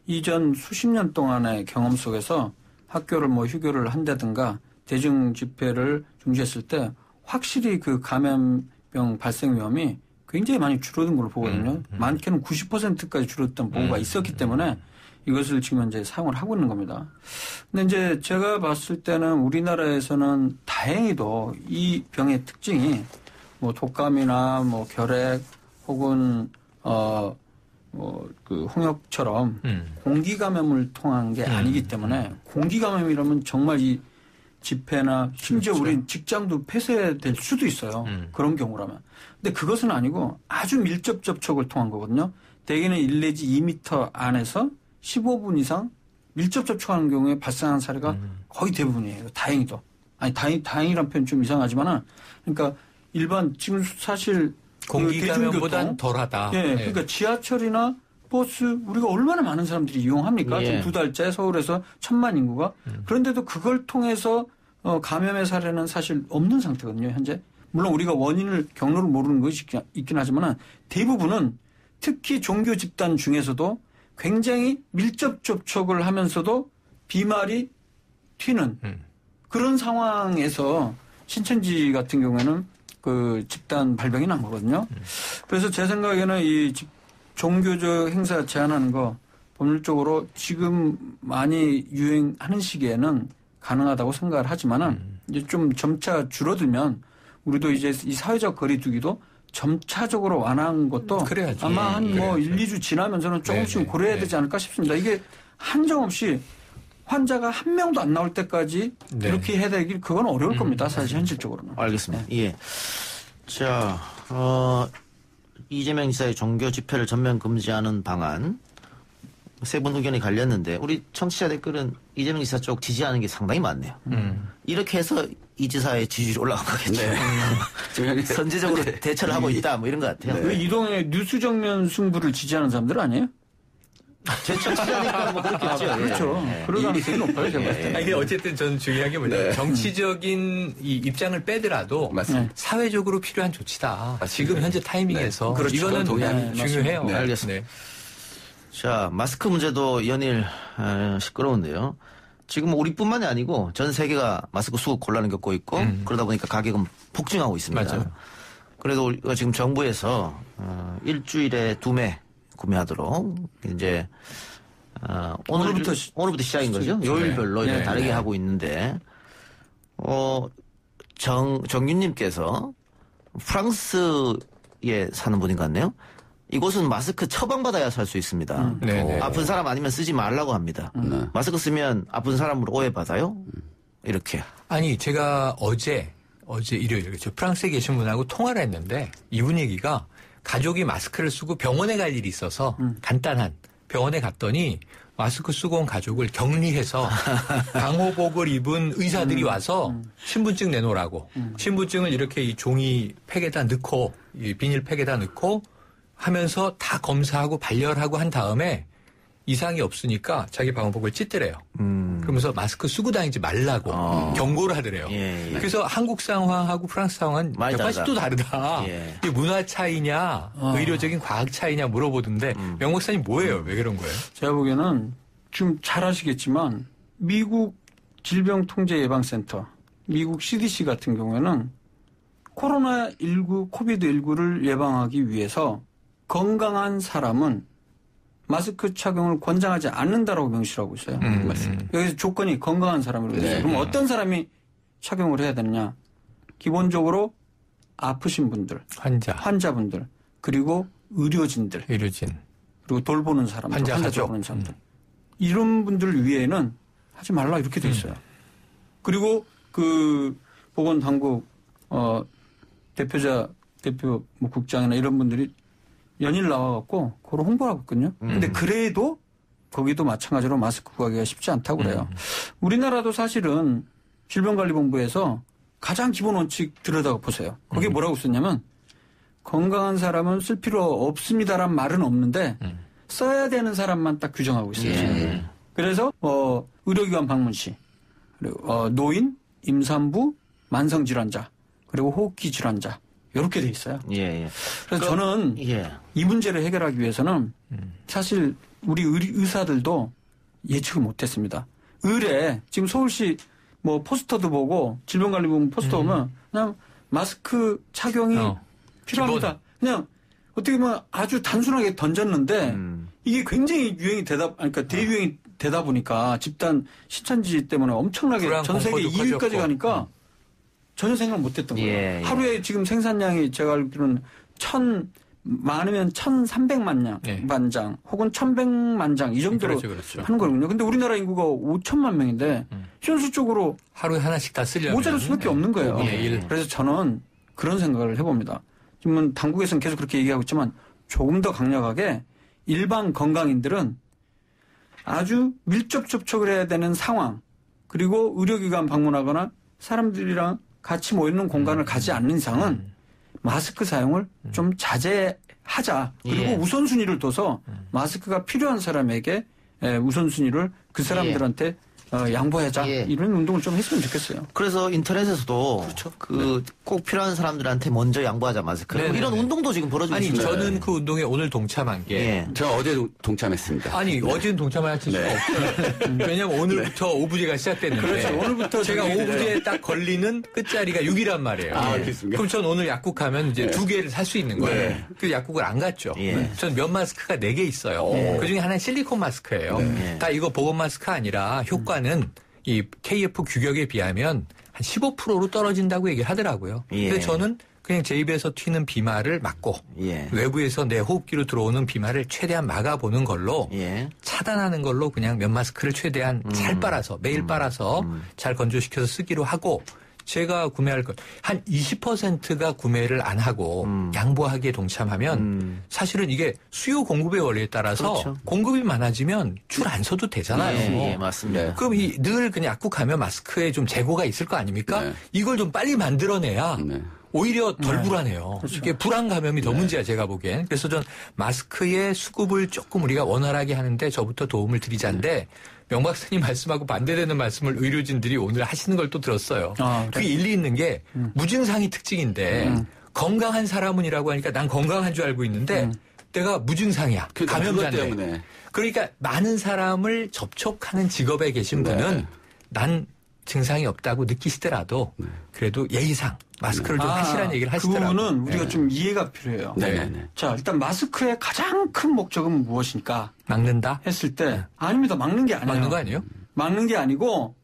이전 수십 년 동안의 경험 속에서 학교를 뭐 휴교를 한다든가 대중 집회를 중지했을 때 확실히 그 감염병 발생 위험이 굉장히 많이 줄어든 걸로 보거든요. 많게는 90%까지 줄었던 보고가 있었기 때문에 이것을 지금 현재 사용을 하고 있는 겁니다. 근데 이제 제가 봤을 때는 우리나라에서는 다행히도 이 병의 특징이 뭐 독감이나 뭐 결핵 혹은 그 홍역처럼 공기 감염을 통한 게 아니기 때문에 공기 감염이라면 정말 이 집회나 심지어 그렇죠. 우리 직장도 폐쇄될 수도 있어요. 그런 경우라면. 근데 그것은 아니고 아주 밀접 접촉을 통한 거거든요. 대개는 1 내지 2m 안에서 15분 이상 밀접 접촉하는 경우에 발생한 사례가 거의 대부분이에요. 다행히도. 아니 다행이란 표현 좀 이상하지만은 그러니까 일반 지금 사실 공기 감염보단 덜하다. 예, 그러니까 지하철이나 버스 우리가 얼마나 많은 사람들이 이용합니까? 예. 지금 2달째 서울에서 1,000만 인구가 그런데도 그걸 통해서 감염의 사례는 사실 없는 상태거든요. 현재 물론 우리가 원인을 경로를 모르는 것이 있긴 하지만은 대부분은 특히 종교 집단 중에서도 굉장히 밀접 접촉을 하면서도 비말이 튀는 그런 상황에서 신천지 같은 경우에는 그 집단 발병이 난 거거든요. 그래서 제 생각에는 이 종교적 행사 제한하는 거 법률적으로 지금 많이 유행하는 시기에는 가능하다고 생각을 하지만은 이제 좀 점차 줄어들면 우리도 이제 이 사회적 거리두기도 점차적으로 완화한 것도 그래야지. 아마 한 뭐 그래야지. 1, 2주 지나면서는 조금씩 네, 고려해야 네. 되지 않을까 싶습니다. 이게 한정없이 환자가 한 명도 안 나올 때까지 네. 이렇게 해야 되길 그건 어려울 겁니다. 사실 현실적으로는. 알겠습니다. 예. 자, 이재명 지사의 종교 집회를 전면 금지하는 방안 세 분 의견이 갈렸는데 우리 청취자 댓글은 이재명 지사 쪽 지지하는 게 상당히 많네요. 이렇게 해서 이 지사의 지지율이 올라간 거겠죠. 선제적으로 대처를 하고 있다 뭐 이런 것 같아요. 그 이동의 뉴스 정면 승부를 지지하는 사람들 아니에요? 제 청취자니까 뭐 그렇겠죠. 그렇죠. 예. 그럴 가능성이 높아요. 제가 봤을 때. 아니, 근데 어쨌든 저는 중요한 게 뭐냐면 정치적인 이 입장을 빼더라도 사회적으로 필요한 조치다. 지금 현재 타이밍에서 그렇죠. 이거는 동의합니다. 중요해요. 네, 알겠습니다. 자, 마스크 문제도 연일 시끄러운데요. 지금 우리뿐만이 아니고 전 세계가 마스크 수급 곤란을 겪고 있고 그러다 보니까 가격은 폭증하고 있습니다. 맞아요. 그래도 우리가 지금 정부에서 일주일에 2매 구매하도록 이제 오늘부터 시작인 거죠. 요일별로 네. 다르게 네. 하고 있는데 정윤님께서 프랑스에 사는 분인 것 같네요. 이곳은 마스크 처방받아야 살 수 있습니다. 네네. 아픈 사람 아니면 쓰지 말라고 합니다. 마스크 쓰면 아픈 사람으로 오해받아요? 이렇게. 아니, 제가 어제 일요일이죠. 프랑스에 계신 분하고 통화를 했는데 이분 얘기가 가족이 마스크를 쓰고 병원에 갈 일이 있어서 간단한 병원에 갔더니 마스크 쓰고 온 가족을 격리해서 방호복을 입은 의사들이 와서 신분증 내놓으라고 신분증을 이렇게 이 종이 팩에다 넣고 이 비닐팩에다 넣고 하면서 다 검사하고 발열하고 한 다음에 이상이 없으니까 자기 방호복을 찢더래요. 그러면서 마스크 쓰고 다니지 말라고 경고를 하더래요. 예. 그래서 한국 상황하고 프랑스 상황은 많이 180도 다르다. 예. 이게 문화 차이냐 의료적인 과학 차이냐 물어보던데 명 목사님 뭐예요? 왜 그런 거예요? 제가 보기에는 좀 잘 아시겠지만 미국 질병통제예방센터, 미국 CDC 같은 경우에는 코로나19, 코비드19를 예방하기 위해서 건강한 사람은 마스크 착용을 권장하지 않는다라고 명시를 하고 있어요. 여기서 조건이 건강한 사람으로 되어 있어요. 그럼 어떤 사람이 착용을 해야 되느냐? 기본적으로 아프신 분들, 환자분들, 그리고 의료진, 그리고 돌보는 사람들, 환자 돌보는 사람들. 이런 분들 위에는 하지 말라 이렇게 돼 있어요. 그리고 그 보건당국 대표 뭐 국장이나 이런 분들이 연일 나와갖고 그걸 홍보를 하고 있거든요. 근데 그래도 거기도 마찬가지로 마스크 구하기가 쉽지 않다고 그래요. 우리나라도 사실은 질병관리본부에서 가장 기본 원칙 들여다가 보세요. 거기에 뭐라고 썼냐면 건강한 사람은 쓸 필요 없습니다란 말은 없는데 써야 되는 사람만 딱 규정하고 있어요. 그래서 의료기관 방문 시 그리고 노인, 임산부, 만성질환자 그리고 호흡기 질환자 이렇게 돼 있어요. 그래서 저는 이 문제를 해결하기 위해서는 사실 우리 의사들도 예측을 못했습니다. 의뢰 지금 서울시 뭐 포스터도 보고 질병관리본부 포스터 보면 그냥 마스크 착용이 필요합니다. 기본. 그냥 어떻게 보면 아주 단순하게 던졌는데 이게 굉장히 유행이 그러니까 대유행이 되다 보니까 집단 신천지 때문에 엄청나게 전 세계 2위까지 가니까 전혀 생각 못했던 거예요. 예. 하루에 지금 생산량이 제가 알기로는 많으면 1,300만 장 혹은 1,100만 장 이 정도로 그렇죠. 하는 거거든요. 근데 우리나라 인구가 5천만 명인데 현실적으로 하루에 하나씩 다 쓰려면 모자랄 수밖에 없는 거예요. 그래서 저는 그런 생각을 해봅니다. 지금 당국에서는 계속 그렇게 얘기하고 있지만 조금 더 강력하게 일반 건강인들은 아주 밀접 접촉을 해야 되는 상황 그리고 의료기관 방문하거나 사람들이랑 같이 모이는 공간을 가지 않는 이상은 마스크 사용을 좀 자제하자. 그리고 우선순위를 둬서 마스크가 필요한 사람에게 우선순위를 그 사람들한테 양보하자. 이런 운동을 좀 했으면 좋겠어요. 그래서 인터넷에서도 꼭 필요한 사람들한테 먼저 양보하자 마스크. 이런 운동도 지금 벌어지고 있습니다. 저는 그 운동에 오늘 동참한 게 제가 어제 동참했습니다. 아니 어제는 동참할 수가 없어요. 왜냐하면 오늘부터 오부제가 시작됐는데 그렇죠. 오늘부터 제가 오부제에 딱 걸리는 끝자리가 6이란 말이에요. 그럼 전 오늘 약국하면 이제 2개를 살 수 있는 거예요. 그 약국을 안 갔죠. 전 면 마스크가 4개 있어요. 그중에 하나는 실리콘 마스크예요. 다 이거 보건 마스크 아니라 효과는 이 KF 규격에 비하면 한 15%로 떨어진다고 얘기를 하더라고요. 근데 저는 그냥 제 입에서 튀는 비말을 막고 외부에서 내 호흡기로 들어오는 비말을 최대한 막아보는 걸로 차단하는 걸로 그냥 면 마스크를 최대한 잘 빨아서 매일 빨아서 잘 건조시켜서 쓰기로 하고 제가 구매할 것 한 20%가 구매를 안 하고 양보하기에 동참하면 사실은 이게 수요 공급의 원리에 따라서 공급이 많아지면 줄 안 서도 되잖아요. 맞습니다. 그럼 늘 그냥 약국 가면 마스크에 좀 재고가 있을 거 아닙니까? 이걸 좀 빨리 만들어내야 오히려 덜 불안해요. 이게 불안 감염이 더 문제야 제가 보기엔. 그래서 전 마스크의 수급을 조금 우리가 원활하게 하는데 저부터 도움을 드리자인데 명 박사님 말씀하고 반대되는 말씀을 의료진들이 오늘 하시는 걸 또 들었어요. 그게 일리 있는 게 무증상이 특징인데 건강한 사람은이라고 하니까 난 건강한 줄 알고 있는데 내가 무증상이야. 감염자인데. 그러니까 많은 사람을 접촉하는 직업에 계신 분은 난 증상이 없다고 느끼시더라도 그래도 예의상 마스크를 좀 하시라는 얘기를 하시더라고요. 그 부분은 우리가 좀 이해가 필요해요. 자, 일단 마스크의 가장 큰 목적은 무엇일까? 막는다? 했을 때 아닙니다. 막는 게 아니에요. 막는 거 아니에요? 막는 게 아니고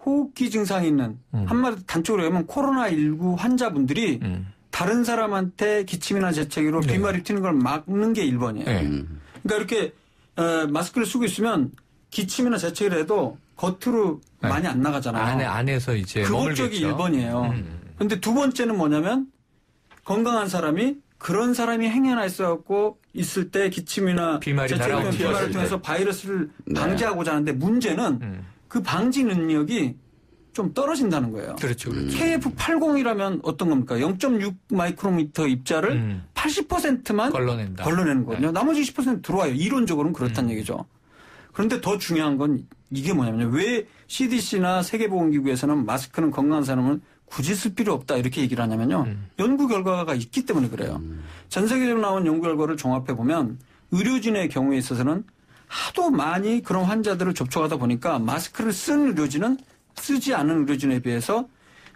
호흡기 증상이 있는 한마디 단적으로 하면 코로나19 환자분들이 다른 사람한테 기침이나 재채기로 비말이 튀는 걸 막는 게 1번이에요. 그러니까 이렇게 마스크를 쓰고 있으면 기침이나 재채기를 해도 겉으로 많이 안 나가잖아요. 안에서 이제 그 목적이 1번이에요. 그런데 두 번째는 뭐냐면 건강한 사람이 그런 사람이 행여나 있어갖고 있을 때 기침이나 재채기나 비말을 통해서 바이러스를 방지하고자 하는데 문제는 그 방지 능력이 좀 떨어진다는 거예요. 그렇죠. KF80이라면 어떤 겁니까? 0.6 마이크로미터 입자를 80%만 걸러내는 거거든요. 나머지 20% 들어와요. 이론적으로는 그렇다는 얘기죠. 그런데 더 중요한 건 이게 뭐냐면요. 왜 CDC나 세계보건기구에서는 마스크는 건강한 사람은 굳이 쓸 필요 없다 이렇게 얘기를 하냐면요. 연구 결과가 있기 때문에 그래요. 전 세계적으로 나온 연구 결과를 종합해 보면 의료진의 경우에 있어서는 하도 많이 그런 환자들을 접촉하다 보니까 마스크를 쓴 의료진은 쓰지 않은 의료진에 비해서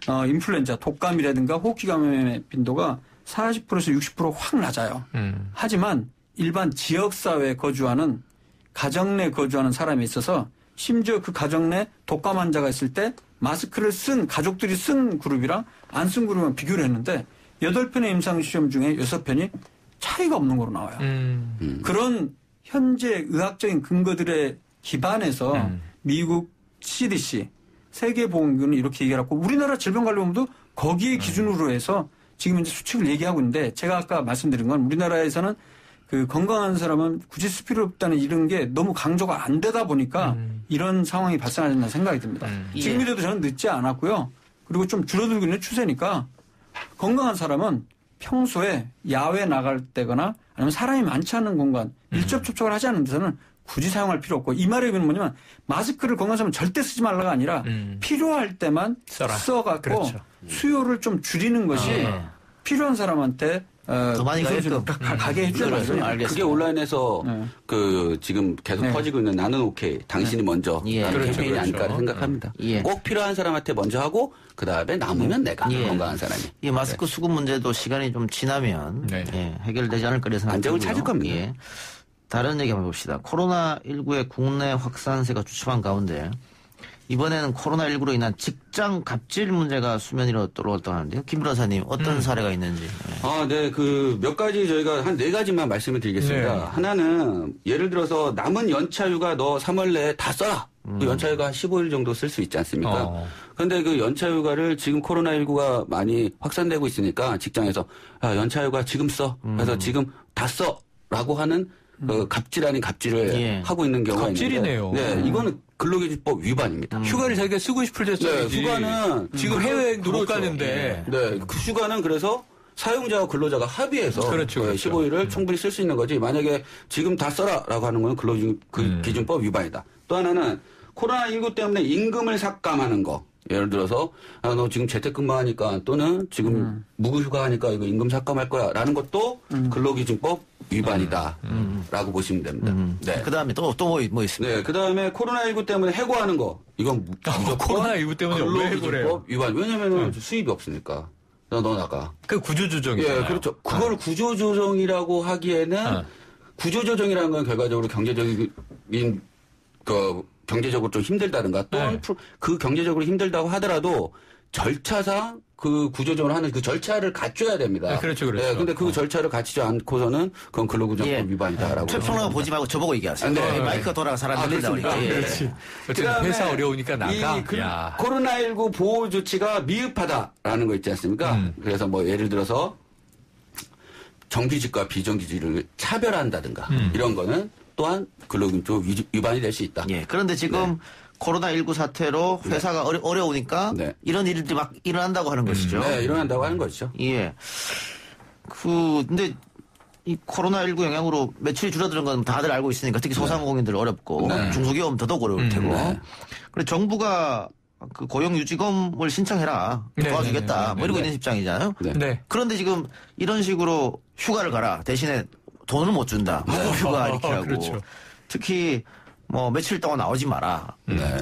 인플루엔자, 독감이라든가 호흡기 감염의 빈도가 40%에서 60% 확 낮아요. 하지만 일반 지역사회에 거주하는 가정 내 거주하는 사람이 있어서 심지어 그 가정 내 독감 환자가 있을 때 마스크를 쓴 가족들이 쓴 그룹이랑 안 쓴 그룹이랑 비교를 했는데 8편의 임상시험 중에 6편이 차이가 없는 거로 나와요. 그런 현재 의학적인 근거들에 기반해서 미국 CDC, 세계보건기구는 이렇게 얘기하고 우리나라 질병관리본부도 거기에 기준으로 해서 지금 이제 수칙을 얘기하고 있는데 제가 아까 말씀드린 건 우리나라에서는 그 건강한 사람은 굳이 쓸 필요 없다는 이런 게 너무 강조가 안 되다 보니까 이런 상황이 발생하지 않나 생각이 듭니다. 지금이라도 저는 늦지 않았고요. 그리고 좀 줄어들고 있는 추세니까 건강한 사람은 평소에 야외 나갈 때거나 아니면 사람이 많지 않은 공간, 밀접 접촉을 하지 않는 데서는 굳이 사용할 필요 없고 이 말의 의미는 뭐냐면 마스크를 건강한 사람은 절대 쓰지 말라가 아니라 필요할 때만 써갖고 수요를 좀 줄이는 것이 필요한 사람한테 더 많이 가게 해주는 거죠. 그게 온라인에서 그 지금 계속 퍼지고 있는 나는 오케이 당신이 먼저 캠페인이 아닐까 생각합니다. 꼭 필요한 사람한테 먼저 하고 그 다음에 남으면 내가 건강한 사람이. 이 마스크 수급 문제도 시간이 좀 지나면 해결되지 않을 거라 생각합니다. 안정을 찾을 겁니다. 다른 얘기 한번 봅시다. 코로나19의 국내 확산세가 주춤한 가운데 이번에는 코로나19로 인한 직장 갑질 문제가 수면 위로 떠올랐다고 하는데요. 김 변호사님 어떤 사례가 있는지. 네. 그 몇 가지 저희가 한 4가지만 말씀을 드리겠습니다. 네. 하나는 예를 들어서 남은 연차휴가 너 3월 내에 다 써라. 그 연차휴가 한 15일 정도 쓸 수 있지 않습니까? 그런데 그 연차휴가를 지금 코로나19가 많이 확산되고 있으니까 직장에서 연차휴가 지금 써. 그래서 지금 다 써라고 하는 갑질 아닌 갑질을 하고 있는 경우가 갑질이네요. 있는데 네, 이거는 근로기준법 위반입니다. 휴가를 자기가 쓰고 싶을 때 써야지. 네, 휴가는 지금 해외여행도 못 가는데. 네, 그 휴가는 그래서 사용자와 근로자가 합의해서 15일을 충분히 쓸 수 있는 거지. 만약에 지금 다 써라라고 하는 건 근로기준법 위반이다. 또 하나는 코로나19 때문에 임금을 삭감하는 거. 예를 들어서 너 지금 재택근무하니까 또는 지금 무급휴가 하니까 이거 임금 삭감할 거야 라는 것도 근로기준법 위반이다라고 보시면 됩니다. 네. 그다음에 또 뭐 있습니까? 네, 그다음에 코로나19 때문에 해고하는 거 이건 코로나19 때문에 왜 해고래요? 근로기준법 위반. 왜냐면은 수입이 없으니까. 너 나가. 그 구조조정이잖아요. 예, 그렇죠. 그걸 구조조정이라고 하기에는 구조조정이라는 건 결과적으로 경제적인 경제적으로 좀 힘들다든가 또는 그 경제적으로 힘들다고 하더라도 절차상 그 구조조정을 하는 그 절차를 갖춰야 됩니다. 네, 그렇죠, 그렇죠. 네, 근데 그 절차를 갖추지 않고서는 그건 근로기준법 위반이다라고. 최평론가 보지 말고 저보고 얘기하세요. 네. 마이크가 돌아가 사람 들린다 보니까. 그렇지. 회사 어려우니까 나가. 코로나19 보호 조치가 미흡하다라는 거 있지 않습니까? 그래서 뭐 예를 들어서 정규직과 비정규직을 차별한다든가 이런 거는 또한 근로기준법 위반이 될 수 있다. 예. 그런데 지금 코로나19 사태로 회사가 어려우니까 이런 일들이 막 일어난다고 하는 것이죠. 네, 일어난다고 하는 것이죠. 예. 근데 이 코로나19 영향으로 매출이 줄어드는 건 다들 알고 있으니까 특히 소상공인들 어렵고 중소기업은 더더욱 어려울 테고. 그래 정부가 그 고용유지금을 신청해라. 도와주겠다. 뭐 이러고 있는 입장이잖아요. 그런데 지금 이런 식으로 휴가를 가라. 대신에 돈을 못 준다. 무급휴가 이렇게 하고. 그렇죠. 특히 뭐 며칠 동안 나오지 마라.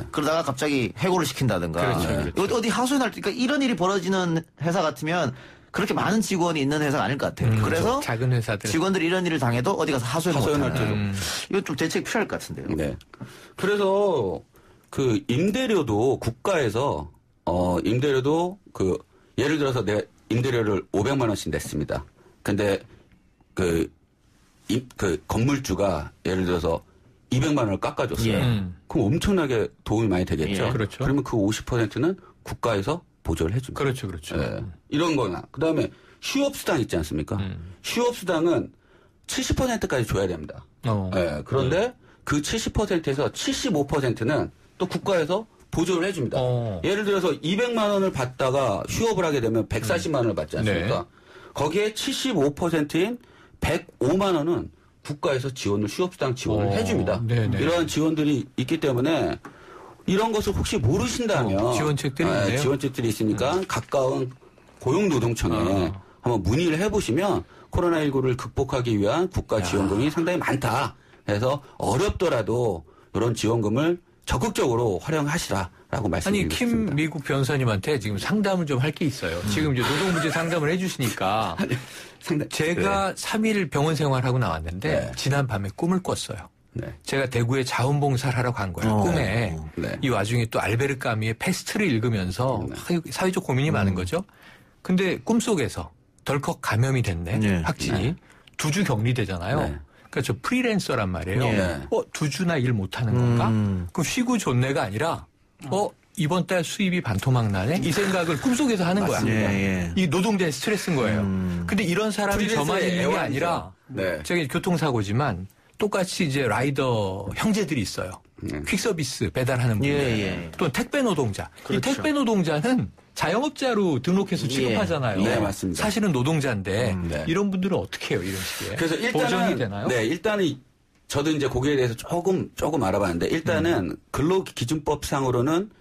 그러다가 갑자기 해고를 시킨다든가. 그렇죠. 어디 하소연 할 때, 그러니까 이런 일이 벌어지는 회사 같으면 그렇게 많은 직원이 있는 회사가 아닐 것 같아요. 그래서 작은 회사들 직원들이 이런 일을 당해도 어디 가서 하소연할 때도 이거 좀 대책 필요할 것 같은데요. 네. 그래서 그 임대료도 국가에서 임대료도 그 예를 들어서 내가 임대료를 500만 원씩 냈습니다. 근데 그 건물주가 예를 들어서 200만 원을 깎아줬어요. 그럼 엄청나게 도움이 많이 되겠죠. 그렇죠. 그러면 그 50%는 국가에서 보조를 해줍니다. 그렇죠, 그렇죠. 네. 이런 거나. 그 다음에 휴업수당 있지 않습니까? 휴업수당은 70%까지 줘야 됩니다. 네. 그런데 그 70%에서 75%는 또 국가에서 보조를 해줍니다. 예를 들어서 200만 원을 받다가 휴업을 하게 되면 140만 원을 받지 않습니까? 거기에 75%인 105만 원은 국가에서 지원을 휴업수당 지원을 해줍니다. 이러한 지원들이 있기 때문에 이런 것을 혹시 모르신다면 지원책들이 있네요. 지원책들이 있으니까 가까운 고용노동청에 한번 문의를 해보시면 코로나19를 극복하기 위한 국가 지원금이 상당히 많다. 그래서 어렵더라도 이런 지원금을 적극적으로 활용하시라라고 말씀드리겠습니다. 아니 김 미국 변호사님한테 지금 상담을 좀 할 게 있어요. 지금 이제 노동문제 상담을 해주시니까 제가 3일 병원 생활하고 나왔는데 지난 밤에 꿈을 꿨어요. 제가 대구에 자원봉사를 하러 간 거예요. 꿈에. 이 와중에 또 알베르 까미의 패스트를 읽으면서 사회적 고민이 많은 거죠. 근데 꿈속에서 덜컥 감염이 됐네. 확진이. 2주 격리되잖아요. 그러니까 저 프리랜서란 말이에요. 2주나 일 못하는 건가? 그럼 쉬고 좋네가 아니라 이번 달 수입이 반토막 나네? 이 생각을 꿈속에서 하는 거야. 이 노동자의 스트레스인 거예요. 근데 이런 사람이 저만 있는 게 아니라 제가 교통사고지만 똑같이 이제 라이더 형제들이 있어요. 퀵서비스 배달하는 분들. 또 택배 노동자. 이 택배 노동자는 자영업자로 등록해서 취급하잖아요. 네, 맞습니다. 사실은 노동자인데 이런 분들은 어떻게 해요, 이런 식의? 그래서 일단은 보전이 되나요? 네, 일단은 저도 이제 거기에 대해서 조금 알아봤는데 일단은 근로기준법상으로는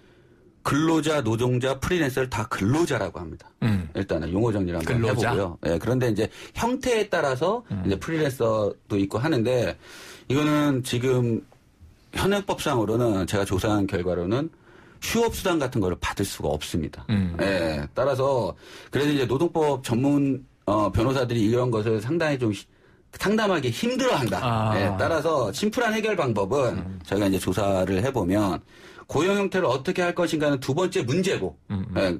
근로자, 노동자, 프리랜서를 다 근로자라고 합니다. 일단은 용어 정리를 한번 해보고요. 네, 그런데 이제 형태에 따라서 이제 프리랜서도 있고 하는데 이거는 지금 현행법상으로는 제가 조사한 결과로는 휴업수당 같은 거를 받을 수가 없습니다. 네, 따라서 그래서 이제 노동법 전문 변호사들이 이런 것을 상당히 좀 상담하기 힘들어한다. 네, 따라서 심플한 해결 방법은 저희가 이제 조사를 해보면 고용 형태를 어떻게 할 것인가는 두 번째 문제고, 예,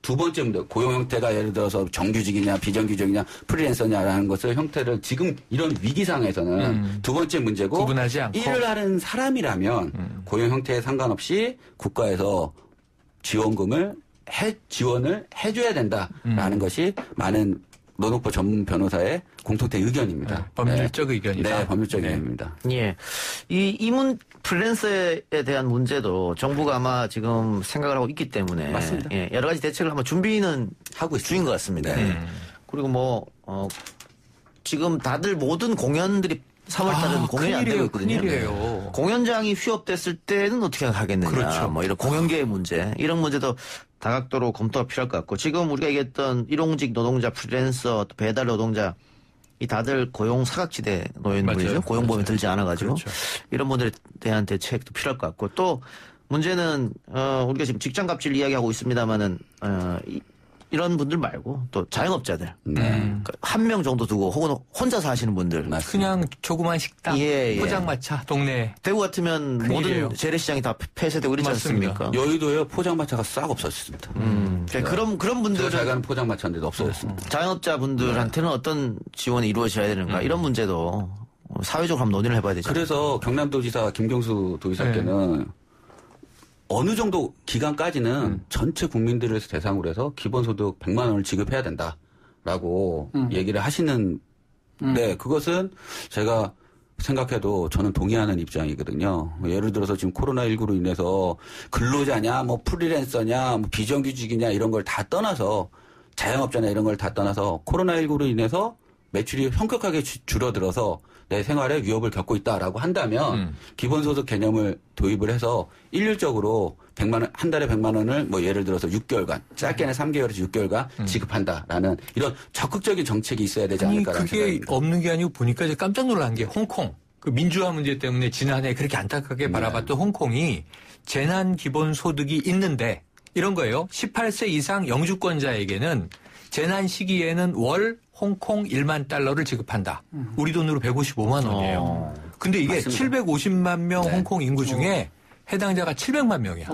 두 번째 문제, 고용 형태가 예를 들어서 정규직이냐, 비정규직이냐, 프리랜서냐라는 것을 형태를 지금 이런 위기 상황에서는 두 번째 문제고, 구분하지 않고. 일을 하는 사람이라면 고용 형태에 상관없이 국가에서 지원을 해줘야 된다라는 것이 많은 노동법 전문 변호사의 공통된 의견입니다. 네, 법률적 의견이다. 네, 법률적 의견입니다. 예. 이문 프리랜서에 대한 문제도 정부가 아마 지금 생각을 하고 있기 때문에. 맞습니다. 예, 여러 가지 대책을 한번 준비는 하고 중인 것 같습니다. 네. 그리고 지금 다들 모든 공연들이 3월달은 공연이 안 되고 있거든요. 큰일이에요. 공연장이 휴업됐을 때는 어떻게 하겠느냐. 그렇죠. 이런 공연계의 문제, 이런 문제도 다각도로 검토가 필요할 것 같고, 지금 우리가 얘기했던 일용직 노동자, 프리랜서, 또 배달 노동자, 이 다들 고용 사각지대 노인들이죠. 고용보험이 들지 않아가지고. 그렇죠. 이런 분들에 대한 대책도 필요할 것 같고, 또 문제는 우리가 지금 직장 갑질 이야기하고 있습니다만은 이런 분들 말고 또 자영업자들 한 명 정도 두고 혹은 혼자서 하시는 분들, 그냥 조그만 식당, 예. 포장마차, 동네. 대구 같으면 큰일이에요. 모든 재래시장이 다 폐쇄되고 이러지 맞습니다. 않습니까? 여의도에 포장마차가 싹 없어졌습니다. 그런 분들은 잘 가는 포장마차인데도 없어졌습니다. 자영업자분들한테는 어떤 지원이 이루어져야 되는가, 이런 문제도 사회적으로 한번 논의를 해봐야 되죠. 그래서 경남도지사 김경수 도지사께는 어느 정도 기간까지는 전체 국민들을 대상으로 해서 기본소득 100만 원을 지급해야 된다라고 얘기를 하시는, 그것은 제가 생각해도 저는 동의하는 입장이거든요. 예를 들어서 지금 코로나19로 인해서 근로자냐, 프리랜서냐, 비정규직이냐 이런 걸 다 떠나서, 자영업자냐 이런 걸 다 떠나서 코로나19로 인해서 매출이 현격하게 줄어들어서 내 생활에 위협을 겪고 있다라고 한다면 기본소득 개념을 도입을 해서 일률적으로 100만 원, 한 달에 100만 원을 예를 들어서 6개월간, 짧게는 3개월에서 6개월간 지급한다라는 이런 적극적인 정책이 있어야 되지 않을까라는 그게 생각입니다. 없는 게 아니고 보니까 이제 깜짝 놀란 게 홍콩, 그 민주화 문제 때문에 지난해 그렇게 안타깝게 바라봤던 홍콩이 재난 기본소득이 있는데 이런 거예요. 18세 이상 영주권자에게는 재난 시기에는 월 홍콩 1만 달러를 지급한다. 우리 돈으로 155만 원이에요. 근데 이게 맞습니다. 750만 명 홍콩 인구 중에 해당자가 700만 명이야.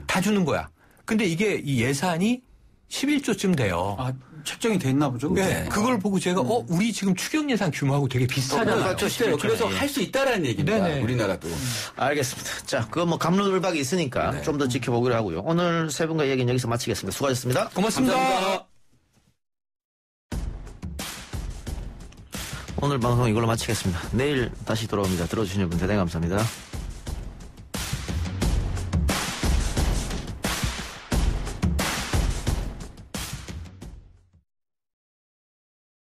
다 주는 거야. 근데 이게 이 예산이 11조쯤 돼요. 책정이 돼 있나 보죠. 네. 그걸 보고 제가 우리 지금 추경 예산 규모하고 되게 비슷하잖아요. 비슷해요. 그래서 할 수 있다라는 얘기입니다. 네네. 우리나라도. 알겠습니다. 자, 그거 갑론을박이 있으니까 좀 더 지켜보기로 하고요. 오늘 세 분과 얘기는 여기서 마치겠습니다. 수고하셨습니다. 고맙습니다. 감사합니다. 오늘 방송 이걸로 마치겠습니다. 내일 다시 돌아옵니다. 들어주신 여러분 대단히 감사합니다.